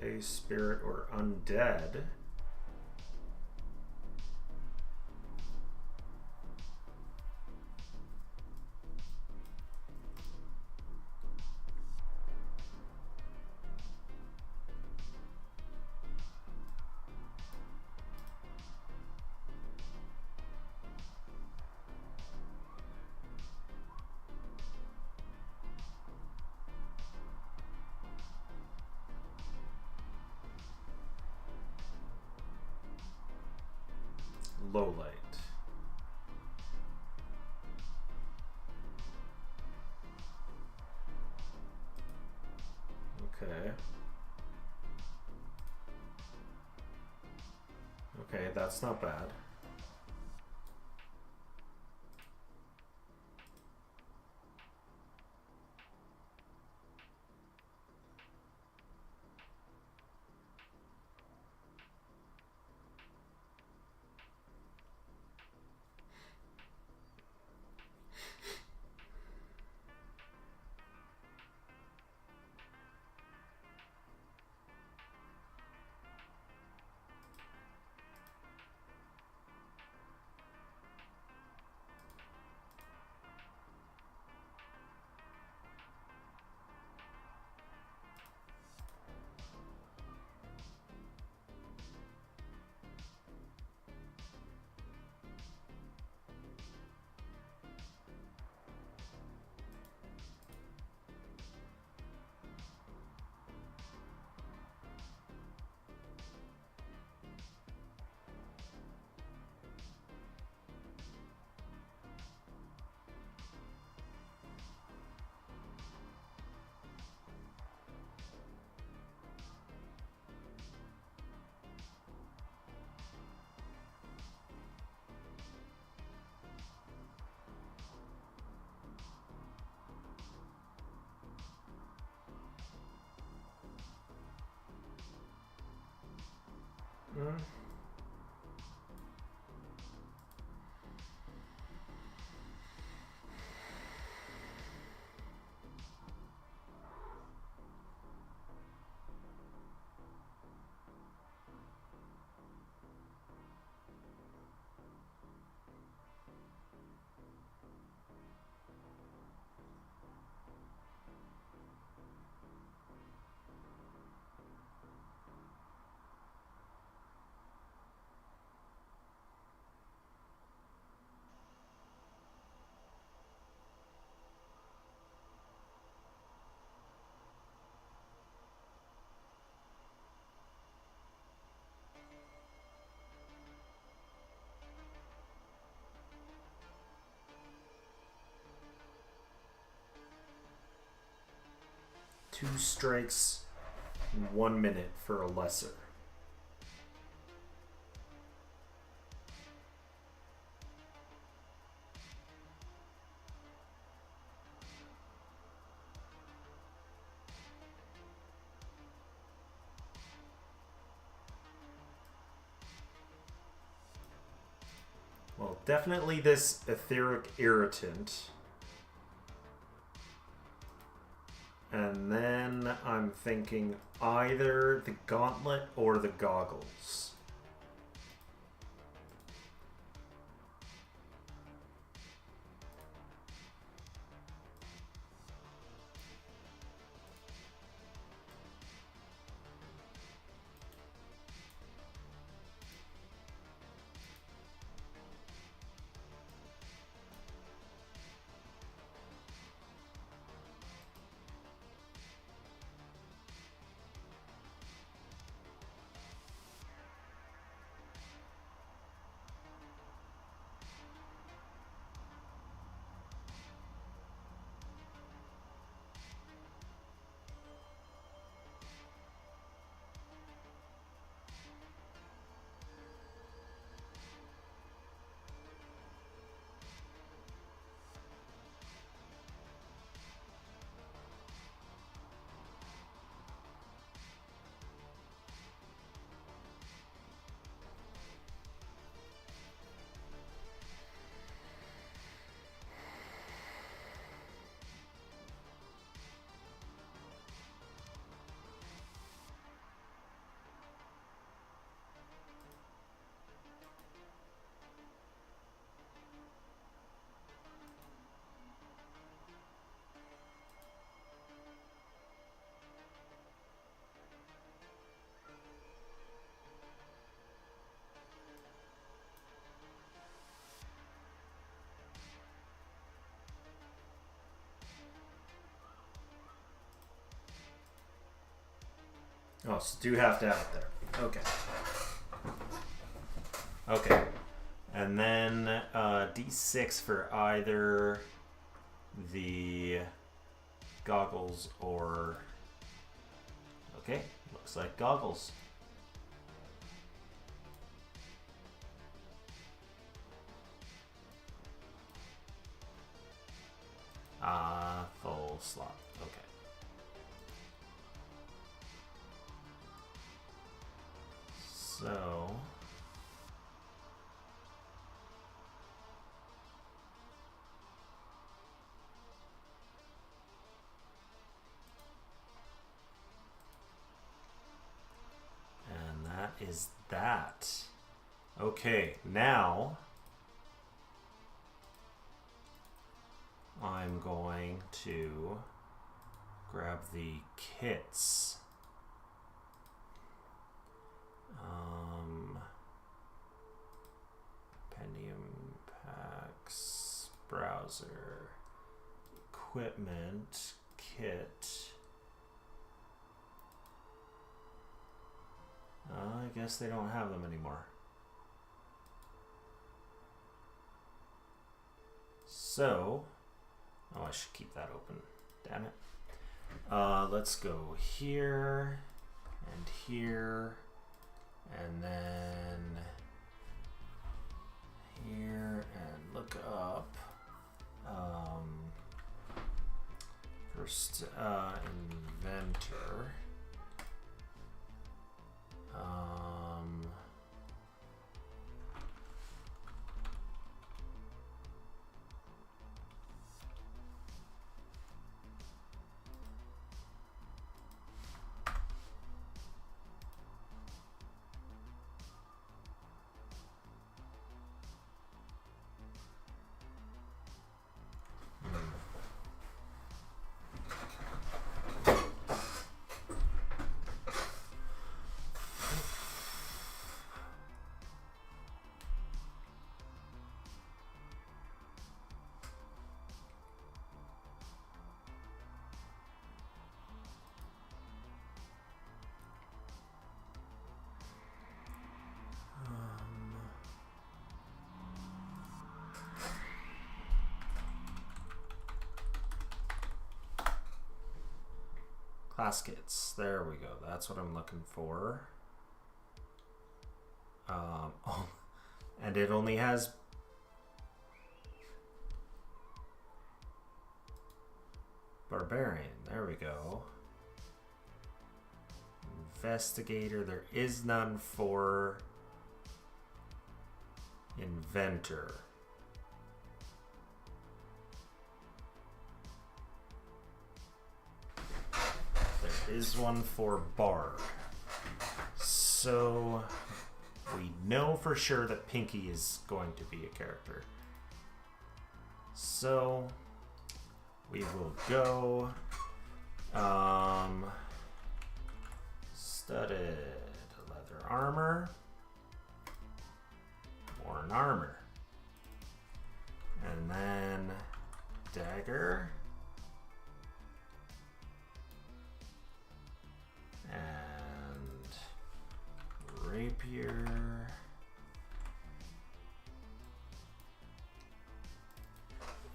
A: A spirit or undead. Low light. Okay. Okay, that's not bad. 2 strikes in 1 minute for a lesser. Well, definitely this etheric irritant. And then I'm thinking either the gauntlet or the goggles. Oh, so do have to have it there. Okay. Okay. And then D6 for either the goggles or... Okay, looks like goggles. Full slot. Okay. So... And that is that. Okay, now... I'm going to grab the kits. Pendium packs, browser, equipment, kit. I guess they don't have them anymore. So... Oh, I should keep that open. Damn it. Let's go here and here and then here and look up first inventor. Class kits. There we go. That's what I'm looking for. Oh, and it only has Barbarian. There we go. Investigator. There is none for Inventor. There is one for Bard. So we know for sure that Pinky is going to be a character. So we will go studded leather armor, worn armor, and then dagger, and rapier,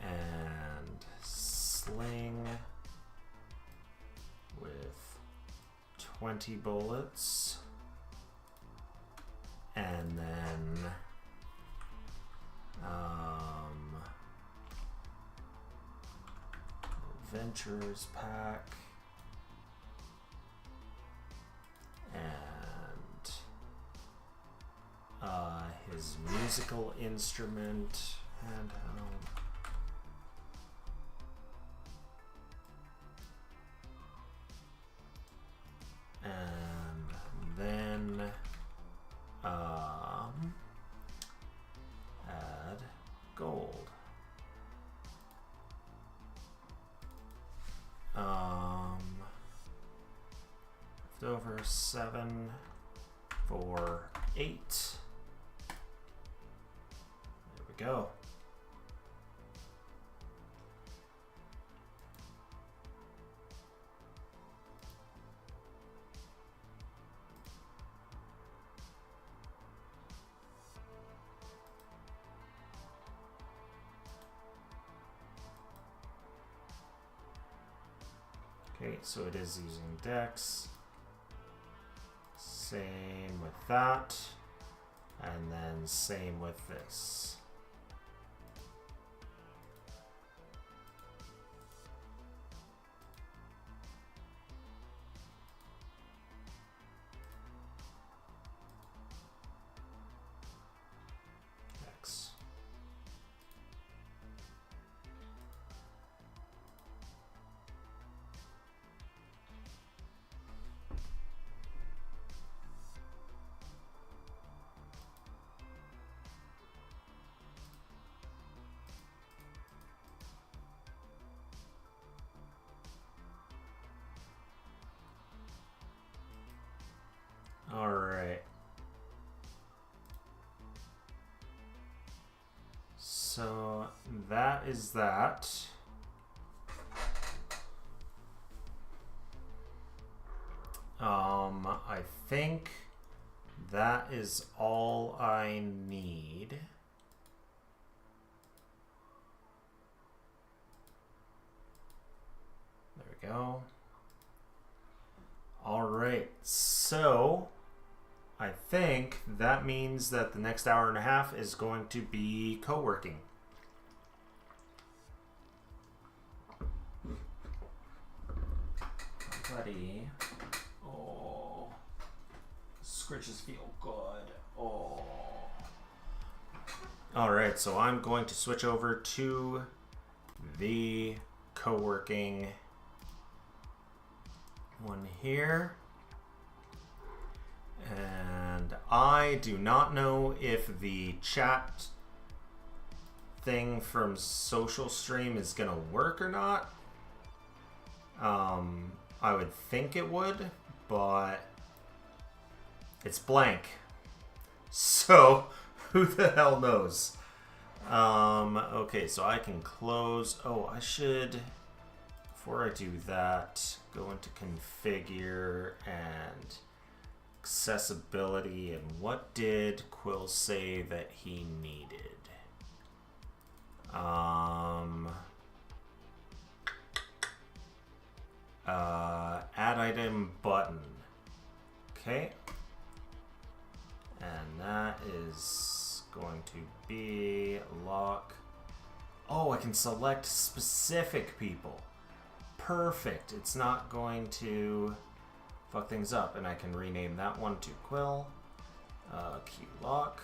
A: and sling with 20 bullets, and then Adventurers pack, and his musical instrument handheld. And then add gold. Left over 7 for 8. There we go. Okay, so it is using Dex. Same with that. And then same with this. Dex. All right. So that is that. I think that is all I need. There we go. All right. So I think that means that the next hour and a half is going to be co-working. Buddy. Oh. Scritches feel good. Oh. Alright, so I'm going to switch over to the co-working one here. And I do not know if the chat thing from Social Stream is going to work or not. I would think it would, but it's blank. So, who the hell knows? Okay, so I can close. Oh, I should, before I do that, go into configure and accessibility, and what did Quill say that he needed? Add item button. Okay. And that is going to be lock. Oh, I can select specific people. Perfect. It's not going to fuck things up. And I can rename that one to Quill. Q lock.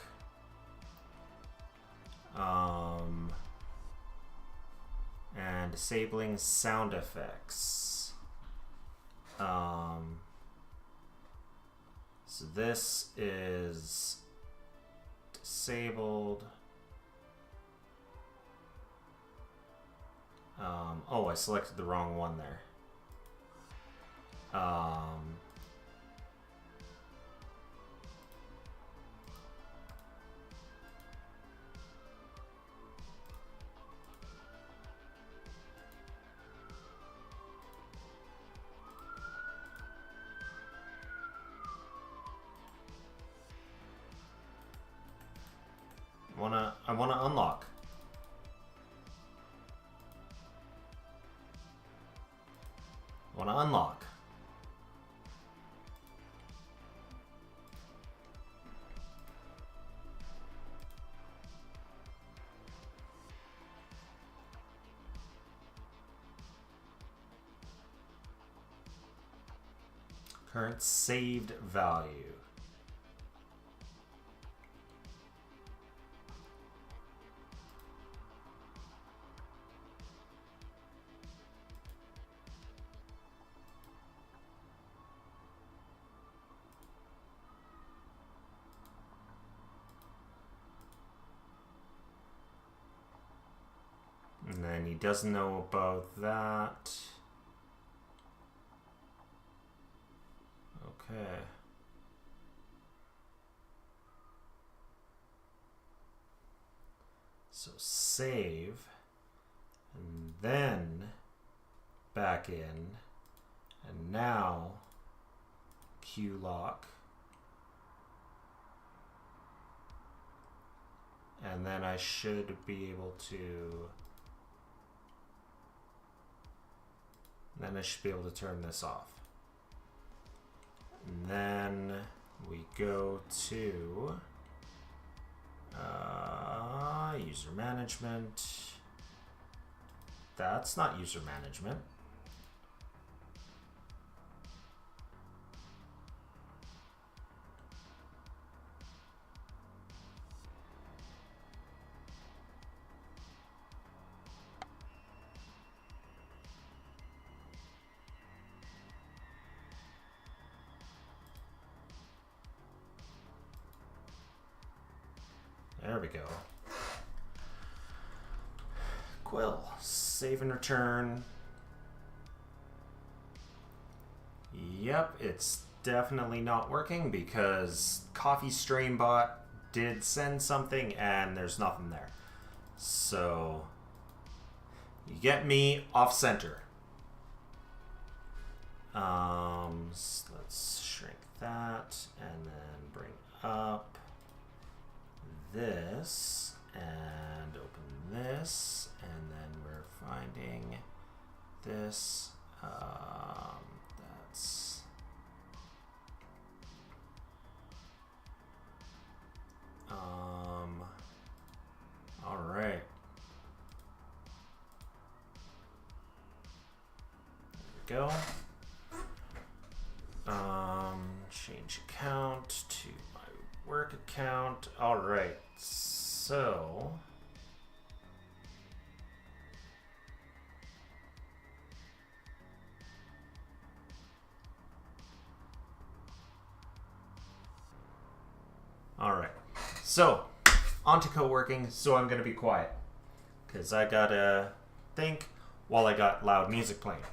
A: And disabling sound effects. So this is disabled. Oh, I selected the wrong one there. I wanna unlock. Unlock. Current saved value. And then he doesn't know about that. Okay. So save, and then back in, and now Q lock. And then I should be able to turn this off. And then we go to user management. That's not user management. There we go. Quill. Save and return. Yep, it's definitely not working because Coffee Strain Bot did send something and there's nothing there. So you get me off center. So let's shrink that and then bring up this and open this, and then we're finding this. That's all right. There we go. Change account to my work account. All right. So all right. So on to co-working. So I'm going to be quiet because I got to think while I got loud music playing.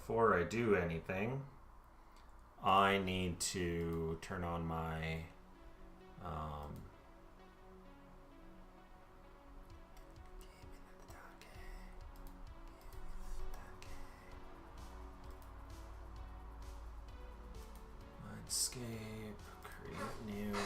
A: before I do anything, I need to turn on my Mindscape, create new.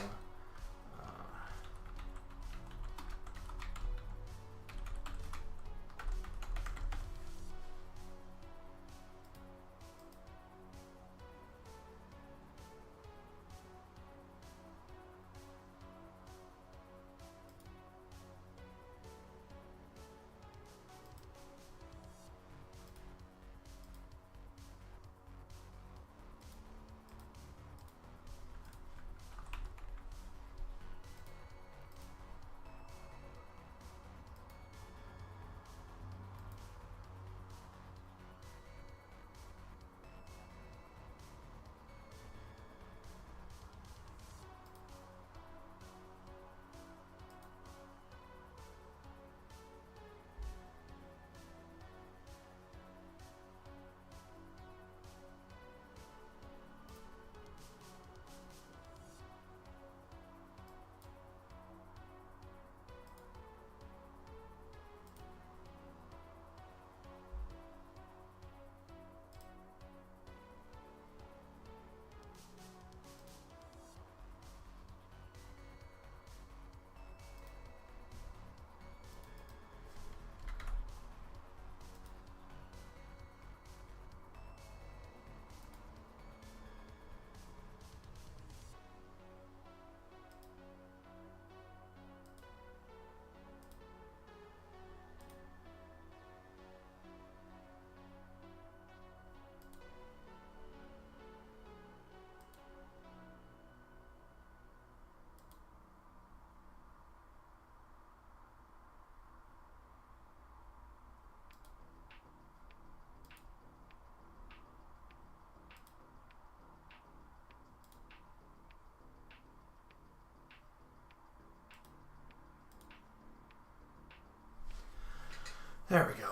A: There we go.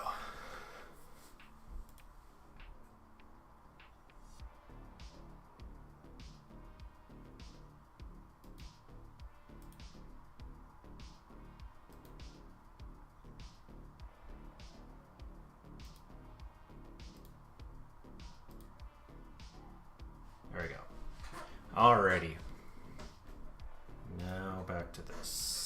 A: There we go. Alrighty. Now back to this.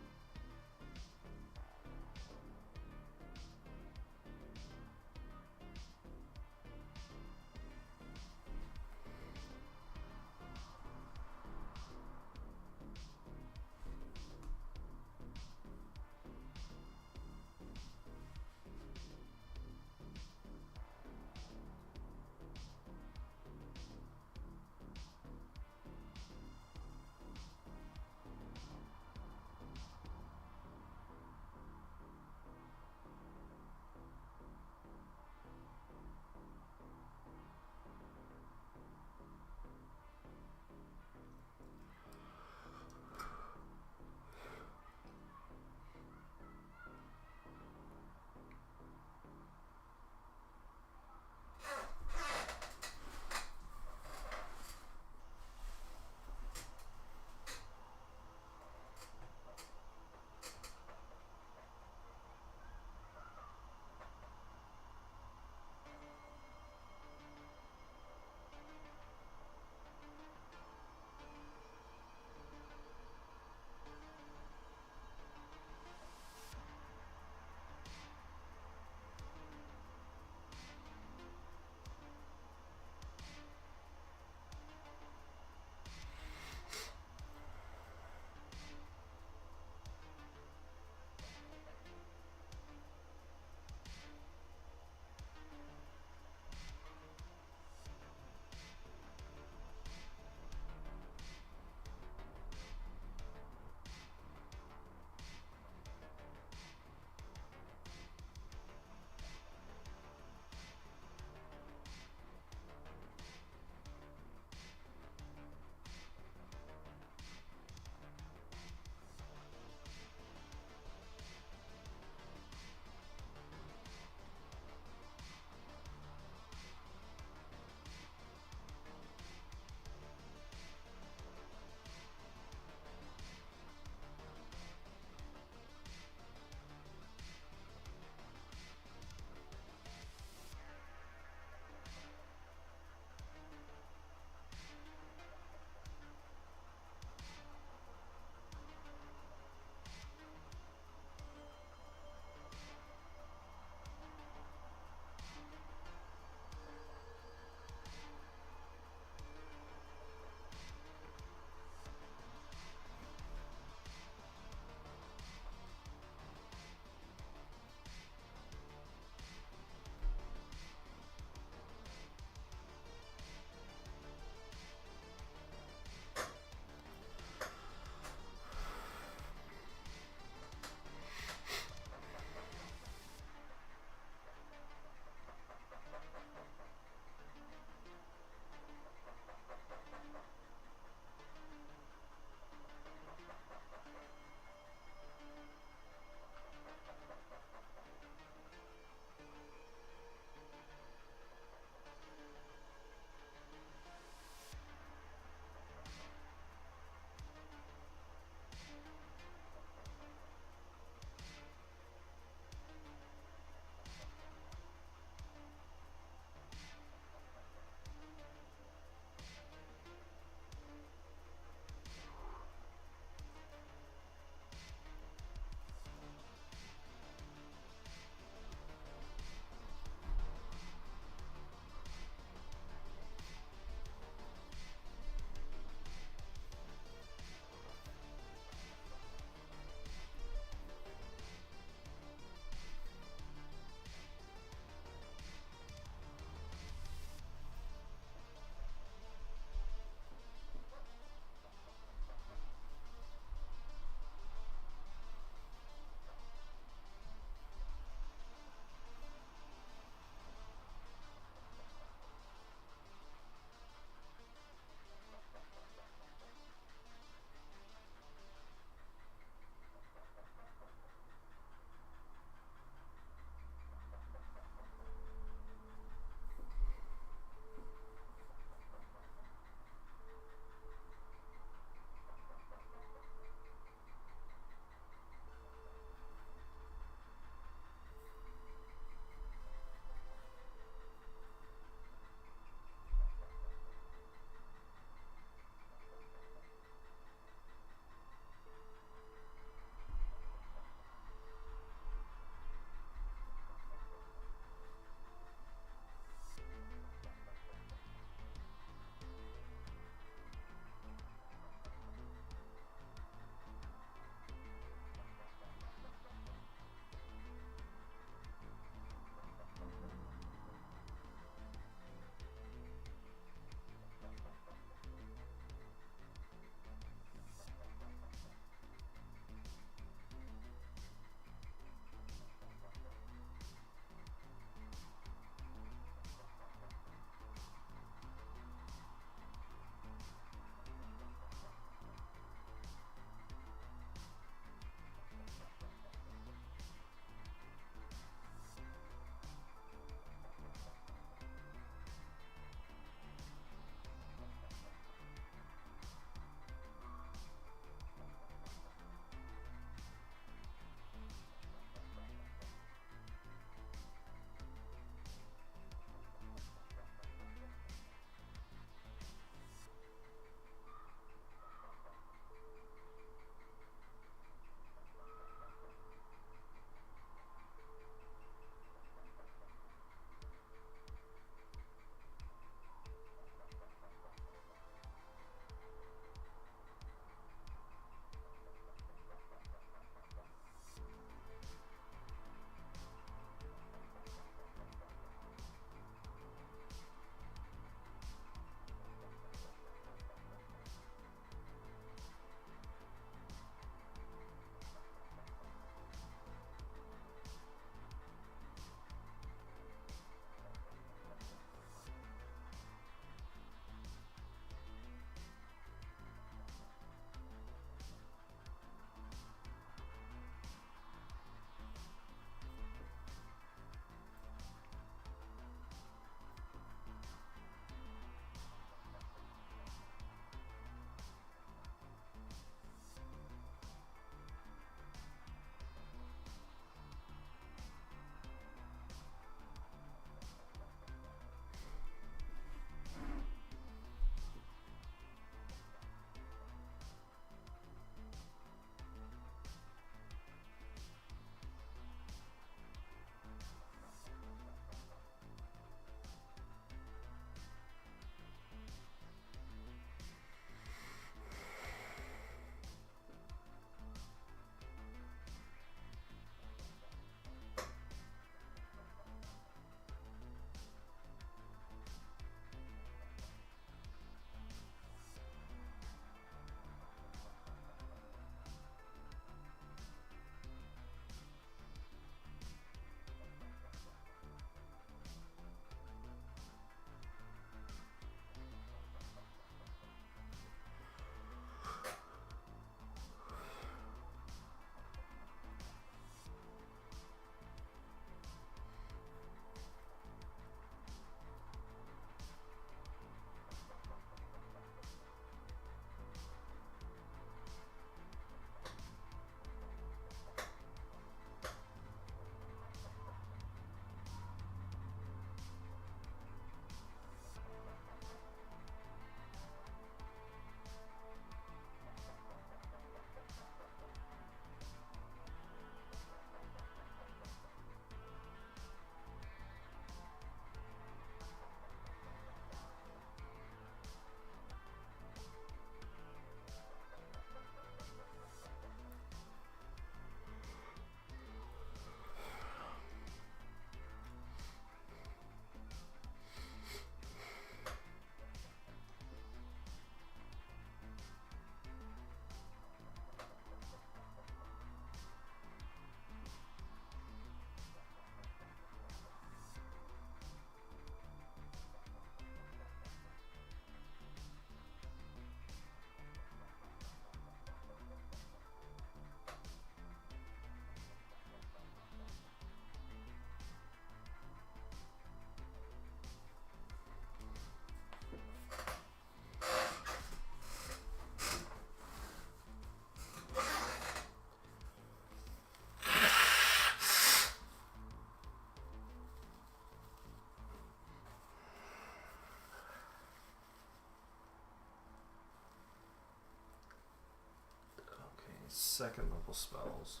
A: second level spells.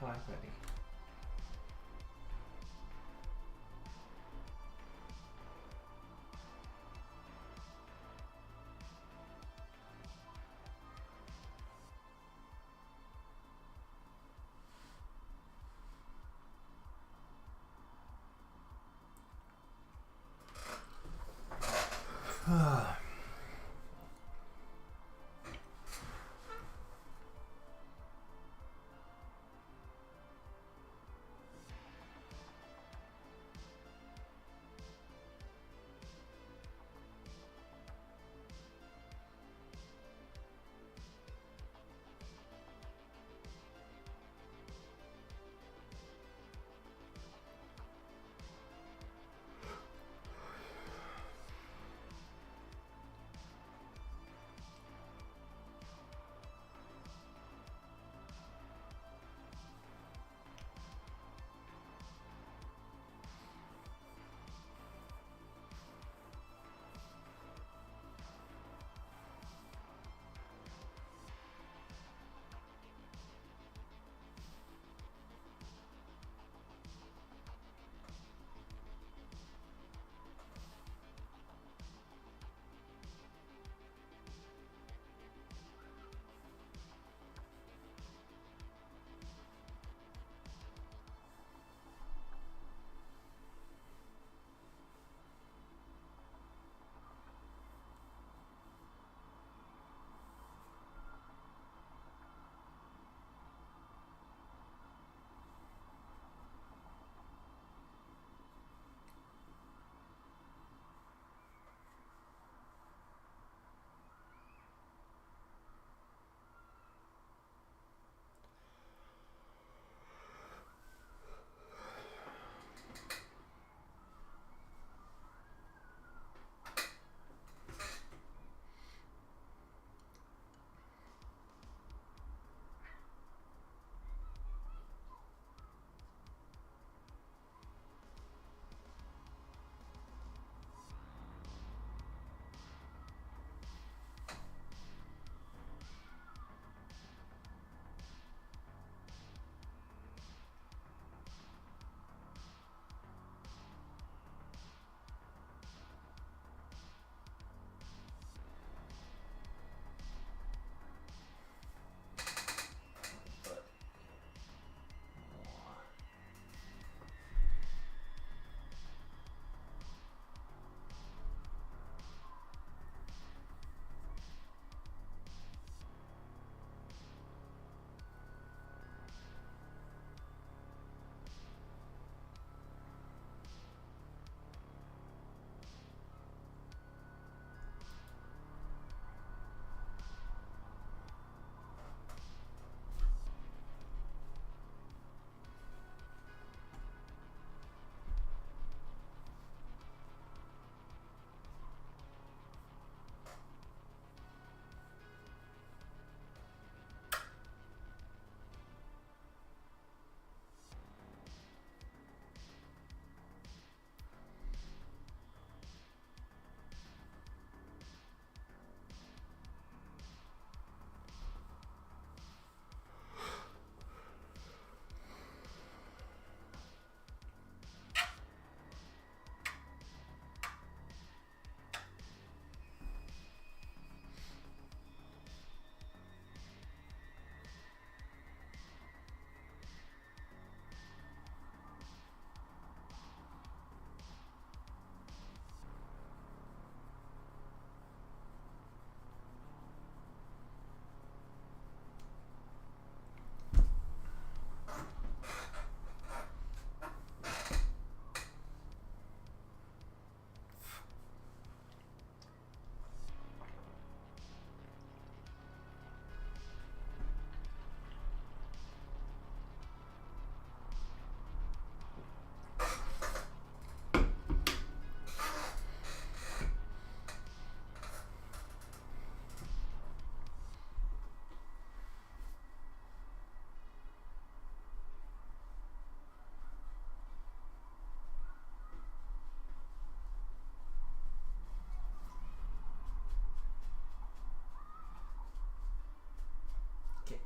A: Hi, Betty.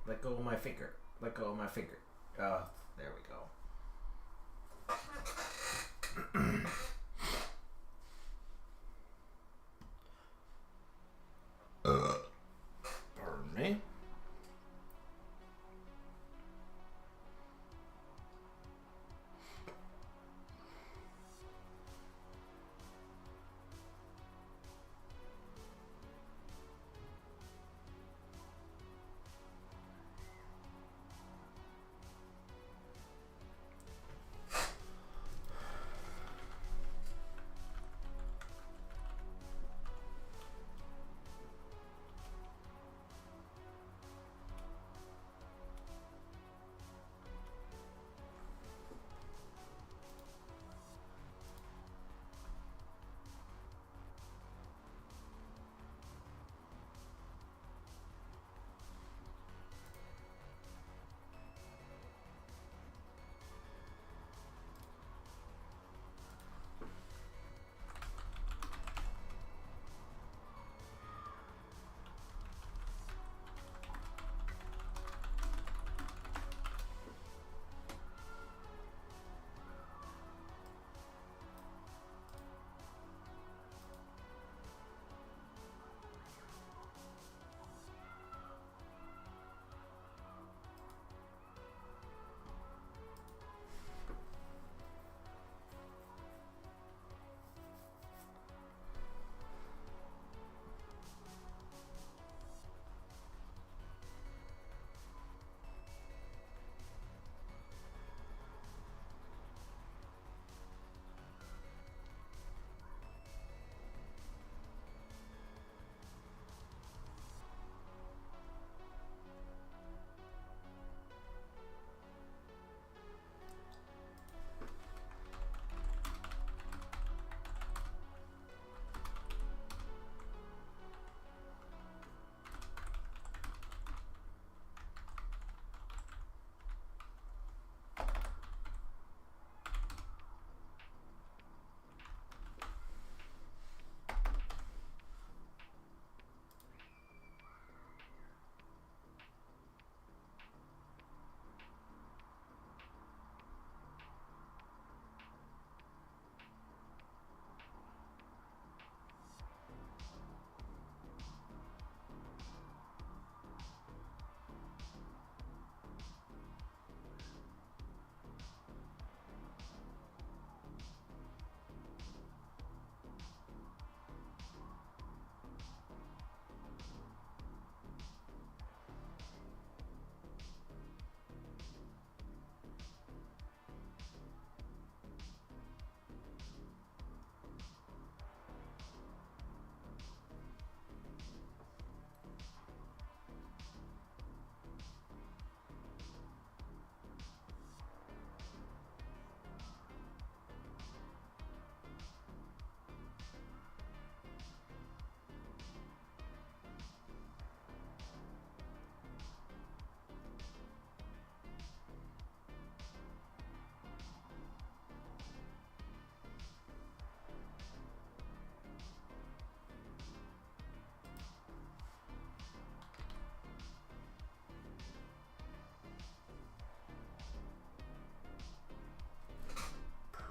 A: Let go of my finger. Let go of my finger. Oh, there we go. Pardon me.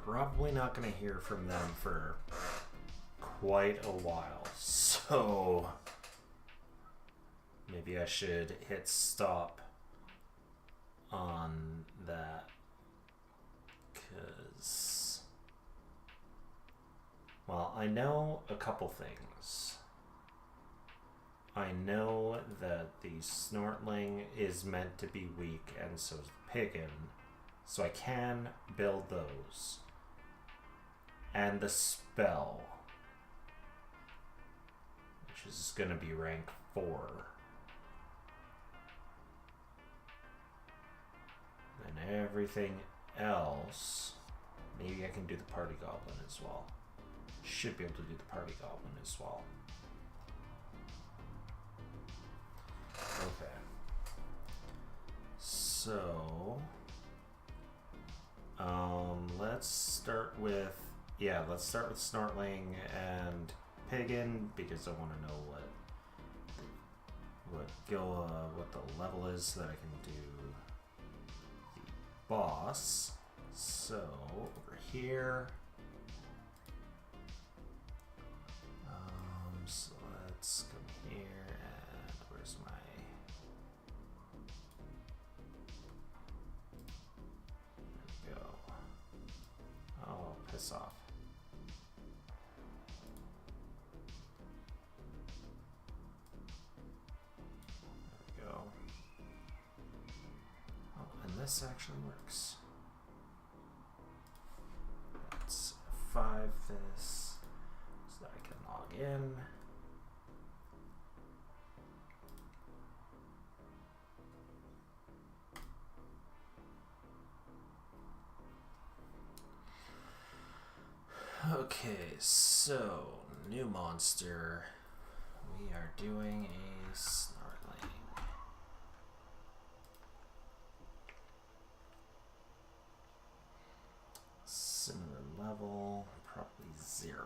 A: Probably not going to hear from them for quite a while, so maybe I should hit stop on that, because, well, I know a couple things. I know that the Snortling is meant to be weak, and so is the Piggin, so I can build those. And the spell, which is going to be rank 4. And everything else, maybe I can do the Party Goblin as well. Should be able to do the Party Goblin as well. Okay. So, let's start with, let's start with Snortling and Piggin, because I want to know what the level is so that I can do the boss. So over here. So let's come here and where's my there we go. Oh, piss off. There we go. Oh, and this actually works. Let's F5 this so that I can log in. Okay, so new monster. We are doing a snarling. Similar level, probably 0.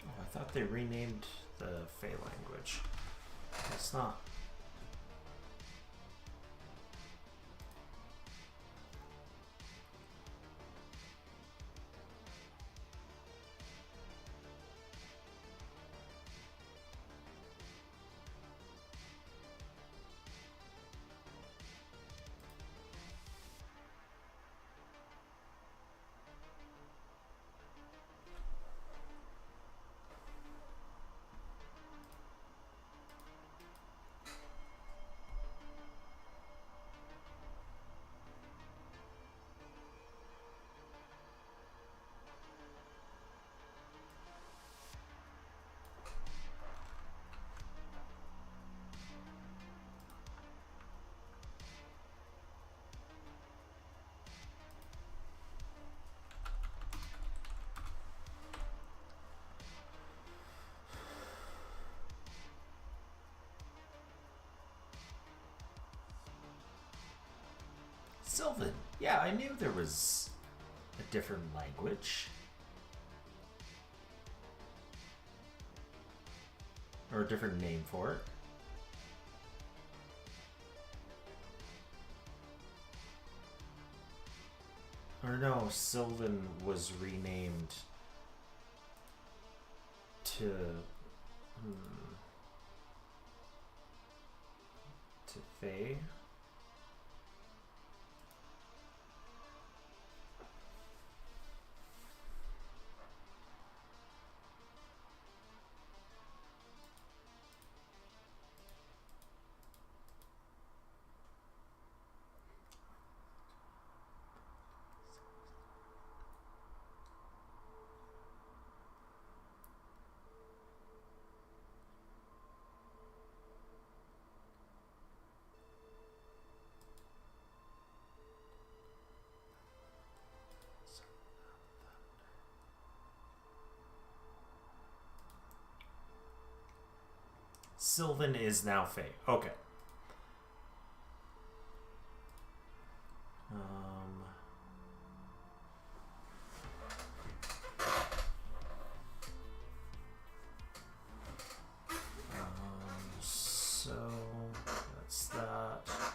A: I thought they renamed the Fey language. It's not. Sylvan. Yeah, I knew there was a different language. Or a different name for it. Or no, Sylvan was renamed to Fae. Sylvan is now Fae. Okay. So that's that.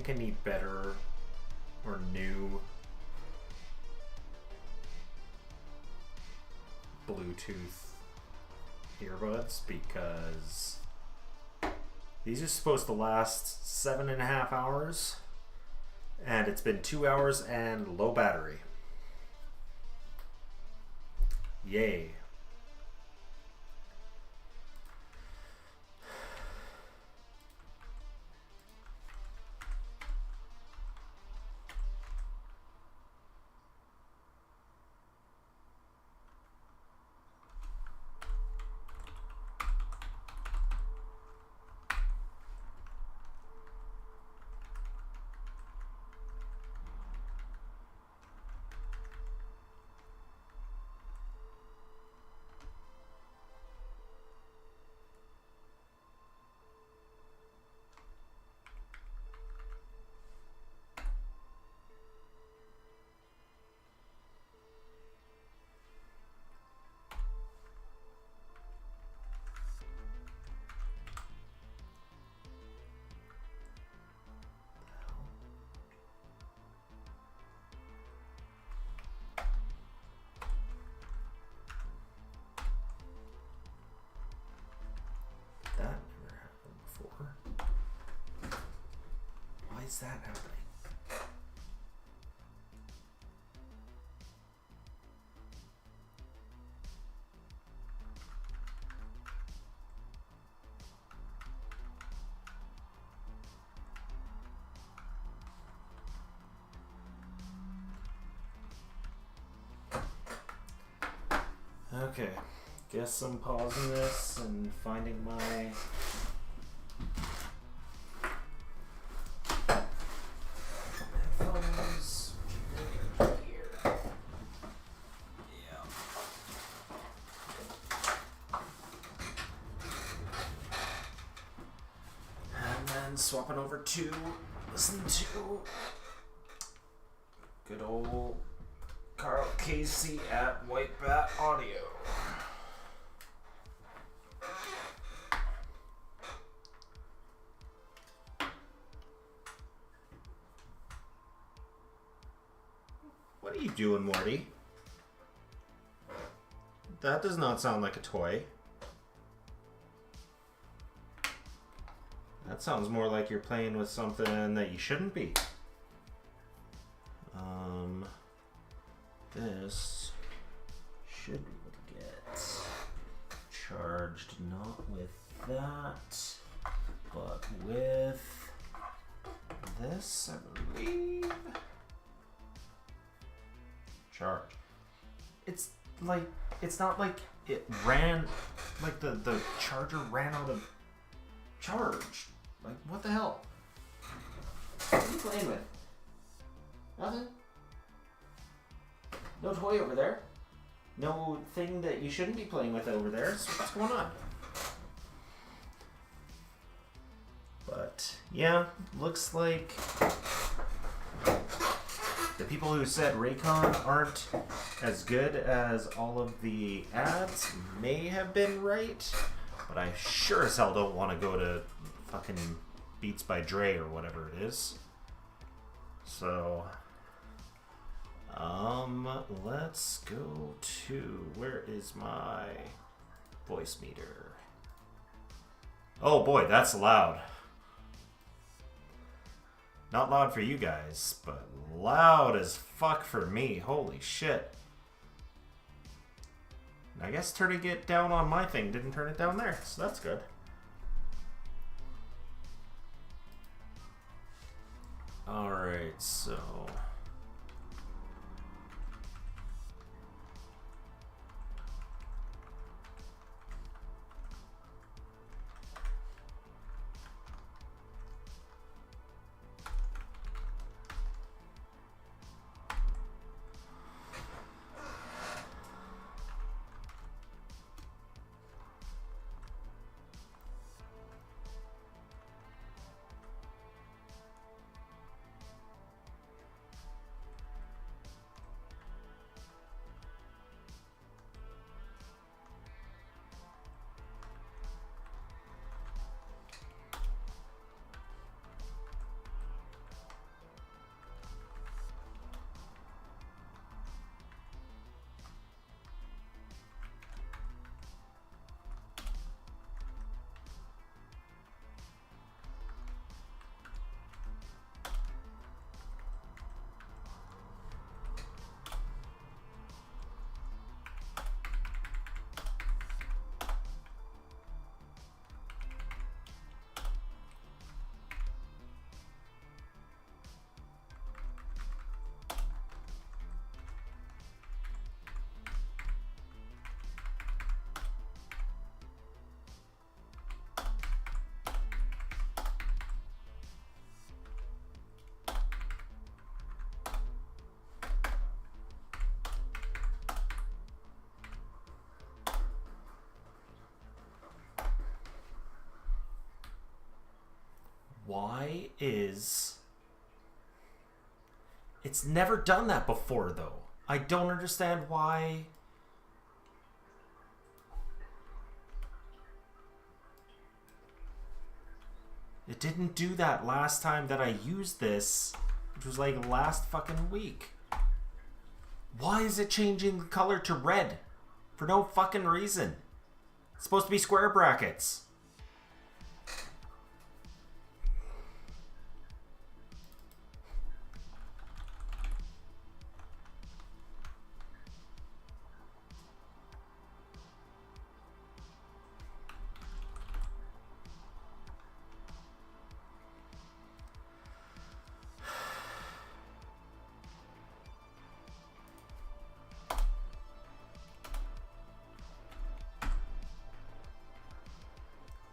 A: think I need better or new Bluetooth earbuds because these are supposed to last 7.5 hours and it's been 2 hours and low battery. Yay. That never happened before. Why is that happening? Okay, guess I'm pausing this and finding my headphones. Here. Yeah. And then swapping over to listen to good old Carl Casey at White Bat Audio. What are you doing, Morty? That does not sound like a toy. That sounds more like you're playing with something that you shouldn't be. This should be able to get charged not with that, but with this, I believe. Charge. It's like, it's not like it ran, like the charger ran out of charge. Like, what the hell? What are you playing with? Nothing? No toy over there? No thing that you shouldn't be playing with over there? So what's going on? But, yeah, looks like the people who said Raycon aren't as good as all of the ads may have been right, but I sure as hell don't want to go to fucking Beats by Dre or whatever it is. So, let's go to, where is my voice meter? Oh boy, that's loud. Not loud for you guys, but loud as fuck for me. Holy shit. I guess turning it down on my thing didn't turn it down there, so that's good. Alright, so... Why is... It's never done that before, though. I don't understand why... It didn't do that last time that I used this, which was like last fucking week. Why is it changing the color to red? For no fucking reason. It's supposed to be square brackets.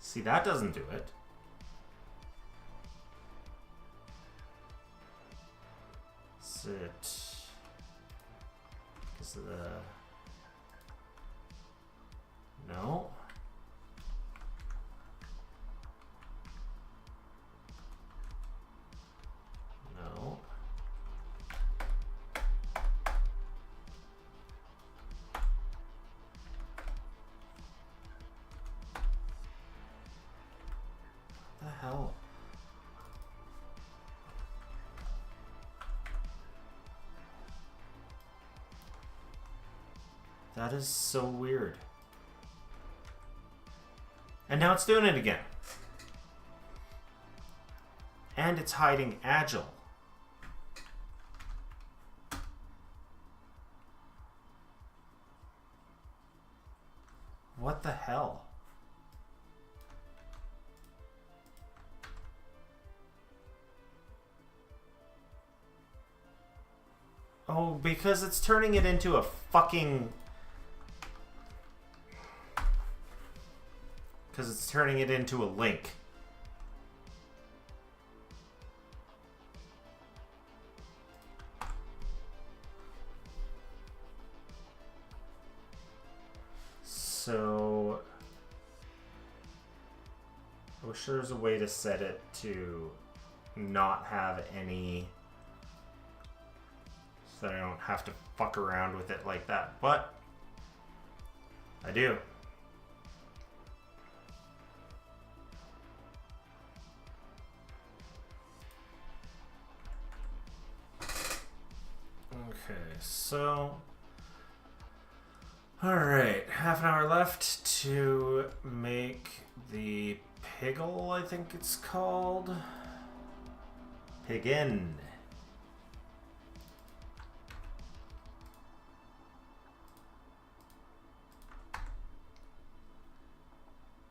A: See, that doesn't do it. Sit. Because of the... No. No. What the hell? That is so weird. And now it's doing it again. And it's hiding agile. What the hell? Oh, because it's turning it into a fucking... Because it's turning it into a link. So... I wish there was a way to set it to not have any... So I don't have to fuck around with it like that. But... I do. Okay, so... Alright, half an hour left to make the Piggle, I think it's called. Piggin.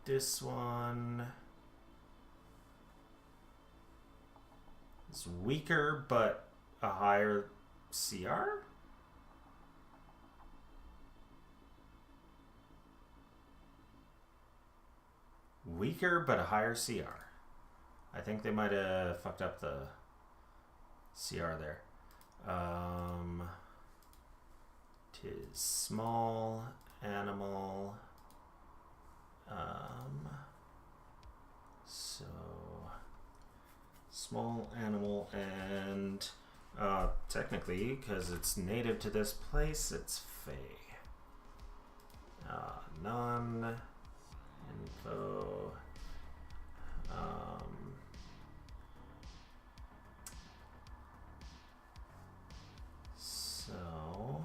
A: This one is weaker, but a higher CR? Weaker, but a higher CR. I think they might have fucked up the CR there. Tis small animal. So small animal and technically, because it's native to this place, it's Fey. Non info. So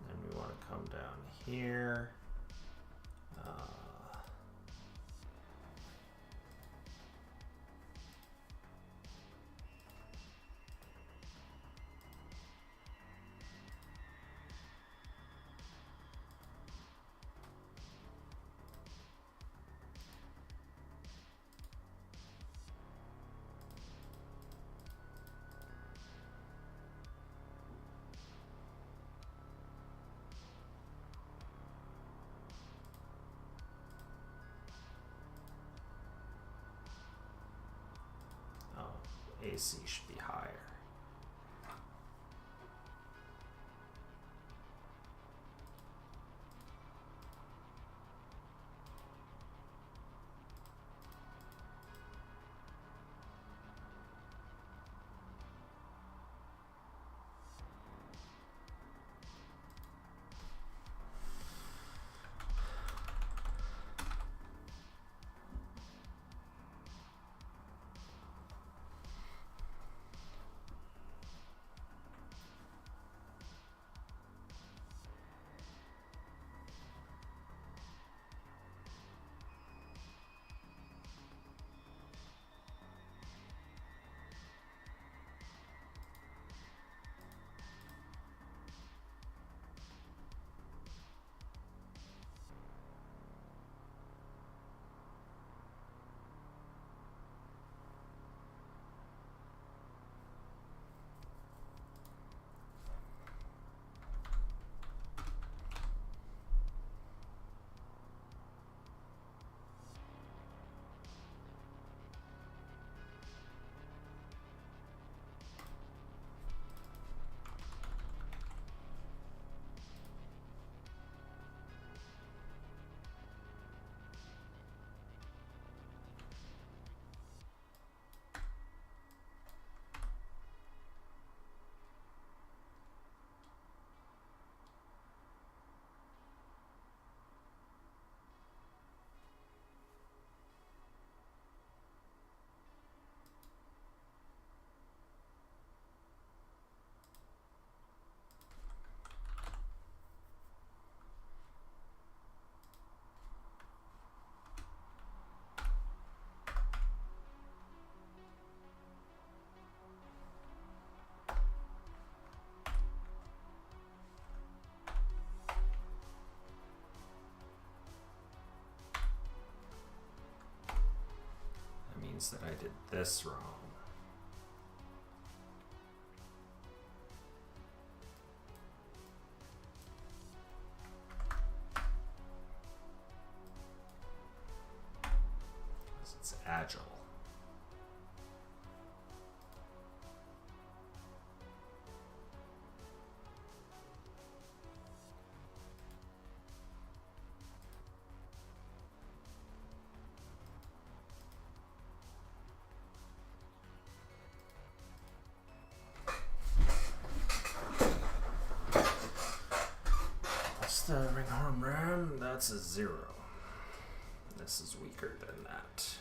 A: then we want to come down here. AC should be higher. means that I did this wrong. Because it's agile. The Ringhorn Ram, that's a 0. This is weaker than that.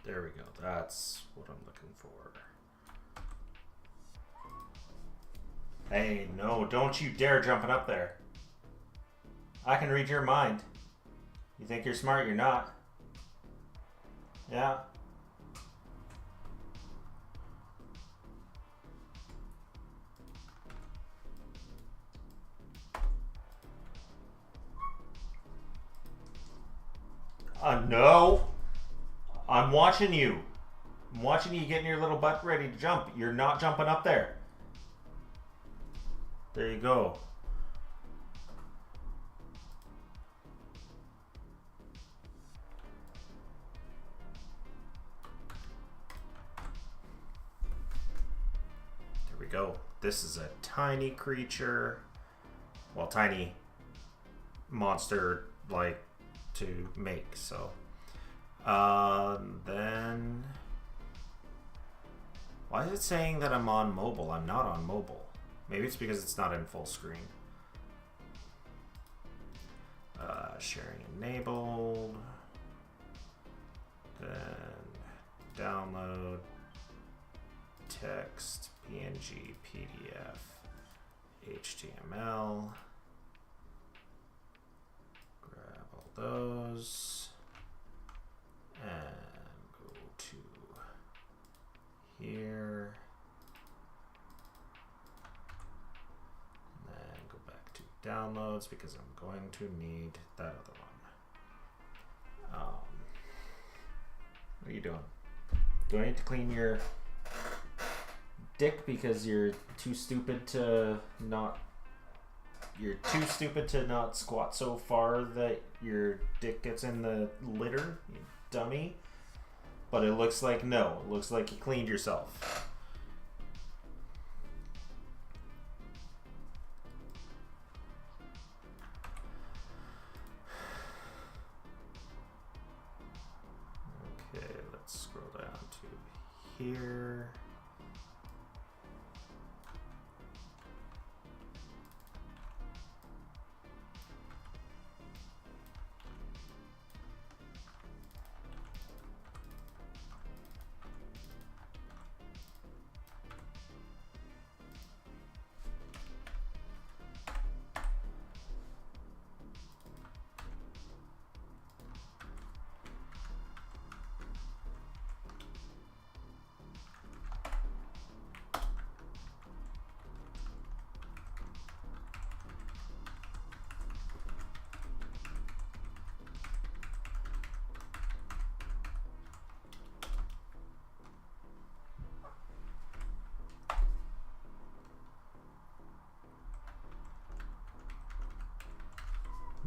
A: There we go. That's what I'm looking for. Hey, no, don't you dare jumping up there. I can read your mind. You think you're smart, you're not. Yeah. No. I'm watching you. I'm watching you getting your little butt ready to jump. You're not jumping up there. There you go. There we go. This is a tiny creature. Well, tiny monster like to make, so. Then why is it saying that I'm on mobile? I'm not on mobile. Maybe it's because it's not in full screen. Sharing enabled. Then download text, PNG, PDF, HTML. Grab all those. And go to here. And then go back to downloads because I'm going to need that other one. What are you doing? Do I need to clean your dick because you're too stupid to not squat so far that your dick gets in the litter, you dummy? But it looks like no. It looks like you cleaned yourself. Okay, let's scroll down to here.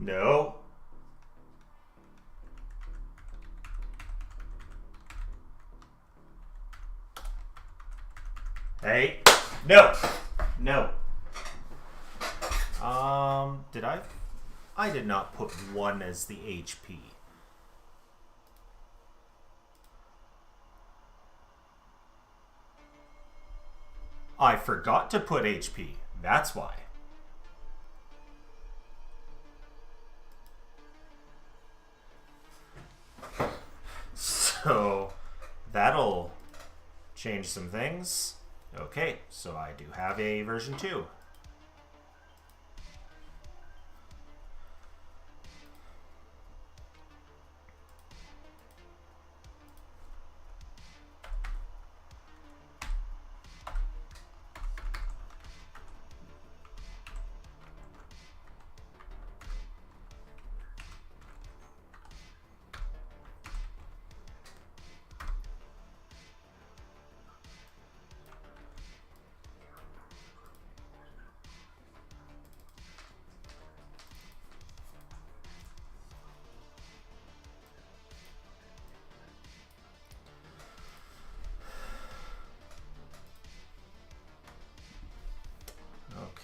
A: No. Hey. No. No. Did I? I did not put 1 as the HP. I forgot to put HP. That's why. So that'll change some things. Okay, so I do have a version 2.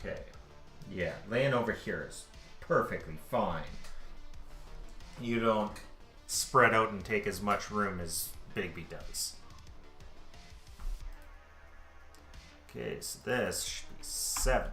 A: Okay. Yeah, laying over here is perfectly fine. You don't spread out and take as much room as Bigby does. Okay, so this should be 7.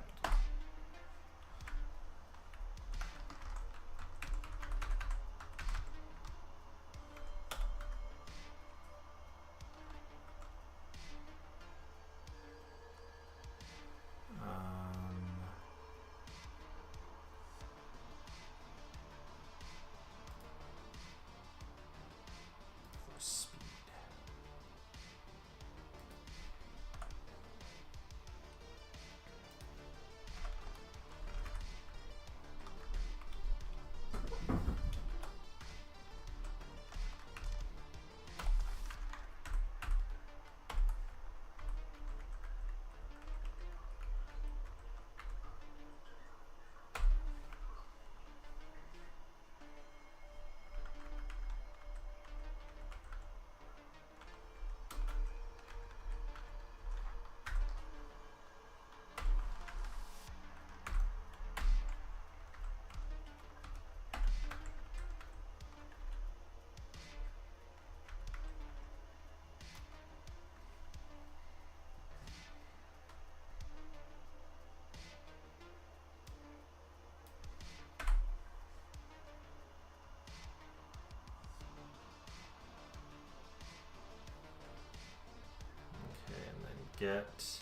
A: Get,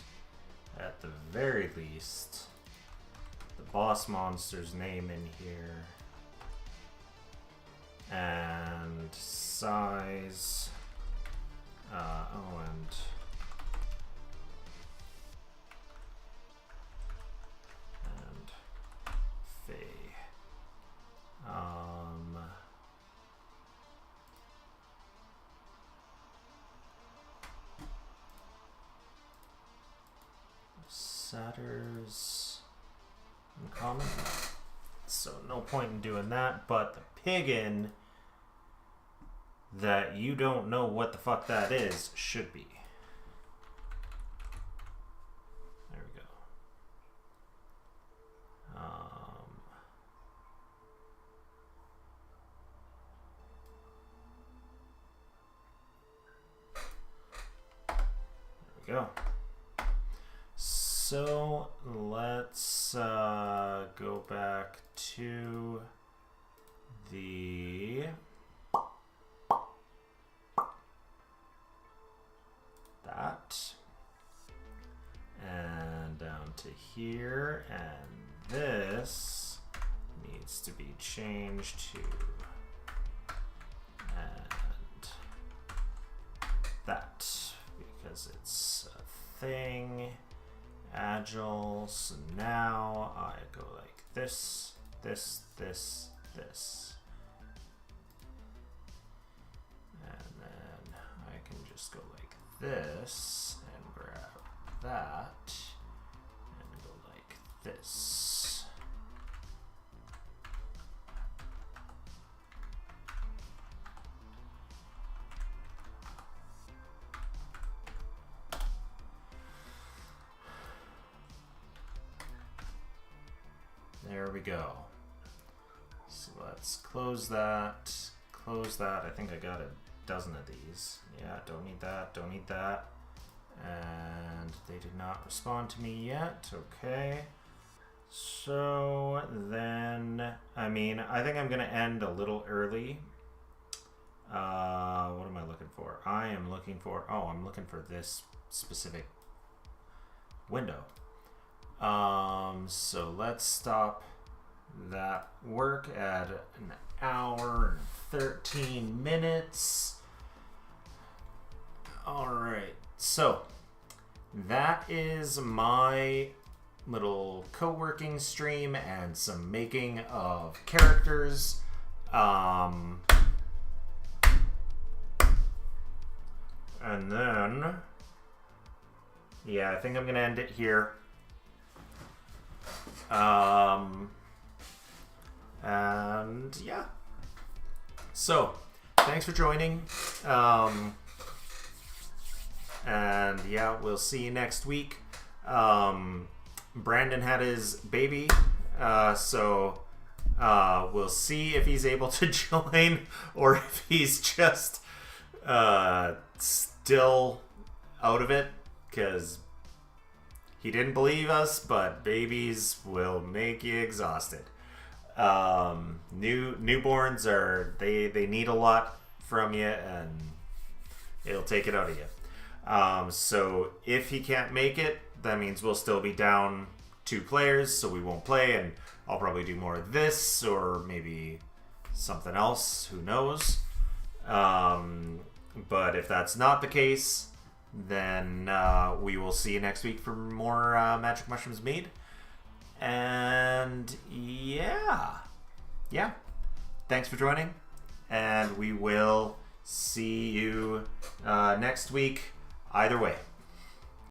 A: at the very least, the boss monster's name in here. And size. And Faye. Satyr's uncommon, so no point in doing that. But the Piggin, that you don't know what the fuck that is, should be. There we go. There we go. So let's go back to the that and down to here, and this needs to be changed to and that because it's a thing. Agile, so now I go like this, this, this, this. And then I can just go like this and grab that and go like this. there we go. So let's close that. Close that. I think I got a dozen of these. Yeah, don't need that. Don't need that. And they did not respond to me yet. Okay. So then, I mean, I think I'm going to end a little early. What am I looking for? I'm looking for this specific window. So let's stop that work at an hour and 13 minutes. All right. So that is my little co-working stream and some making of characters. And then, yeah, I think I'm going to end it here. And yeah. So, thanks for joining. And yeah, we'll see you next week. Brandon had his baby, so we'll see if he's able to join or if he's just still out of it, because he didn't believe us, but babies will make you exhausted. Newborns they need a lot from you, and it'll take it out of you. So if he can't make it, that means we'll still be down 2 players, so we won't play, and I'll probably do more of this or maybe something else, who knows. But if that's not the case, then we will see you next week for more Magic Mushrooms Mead. And yeah. Thanks for joining, and we will see you next week either way.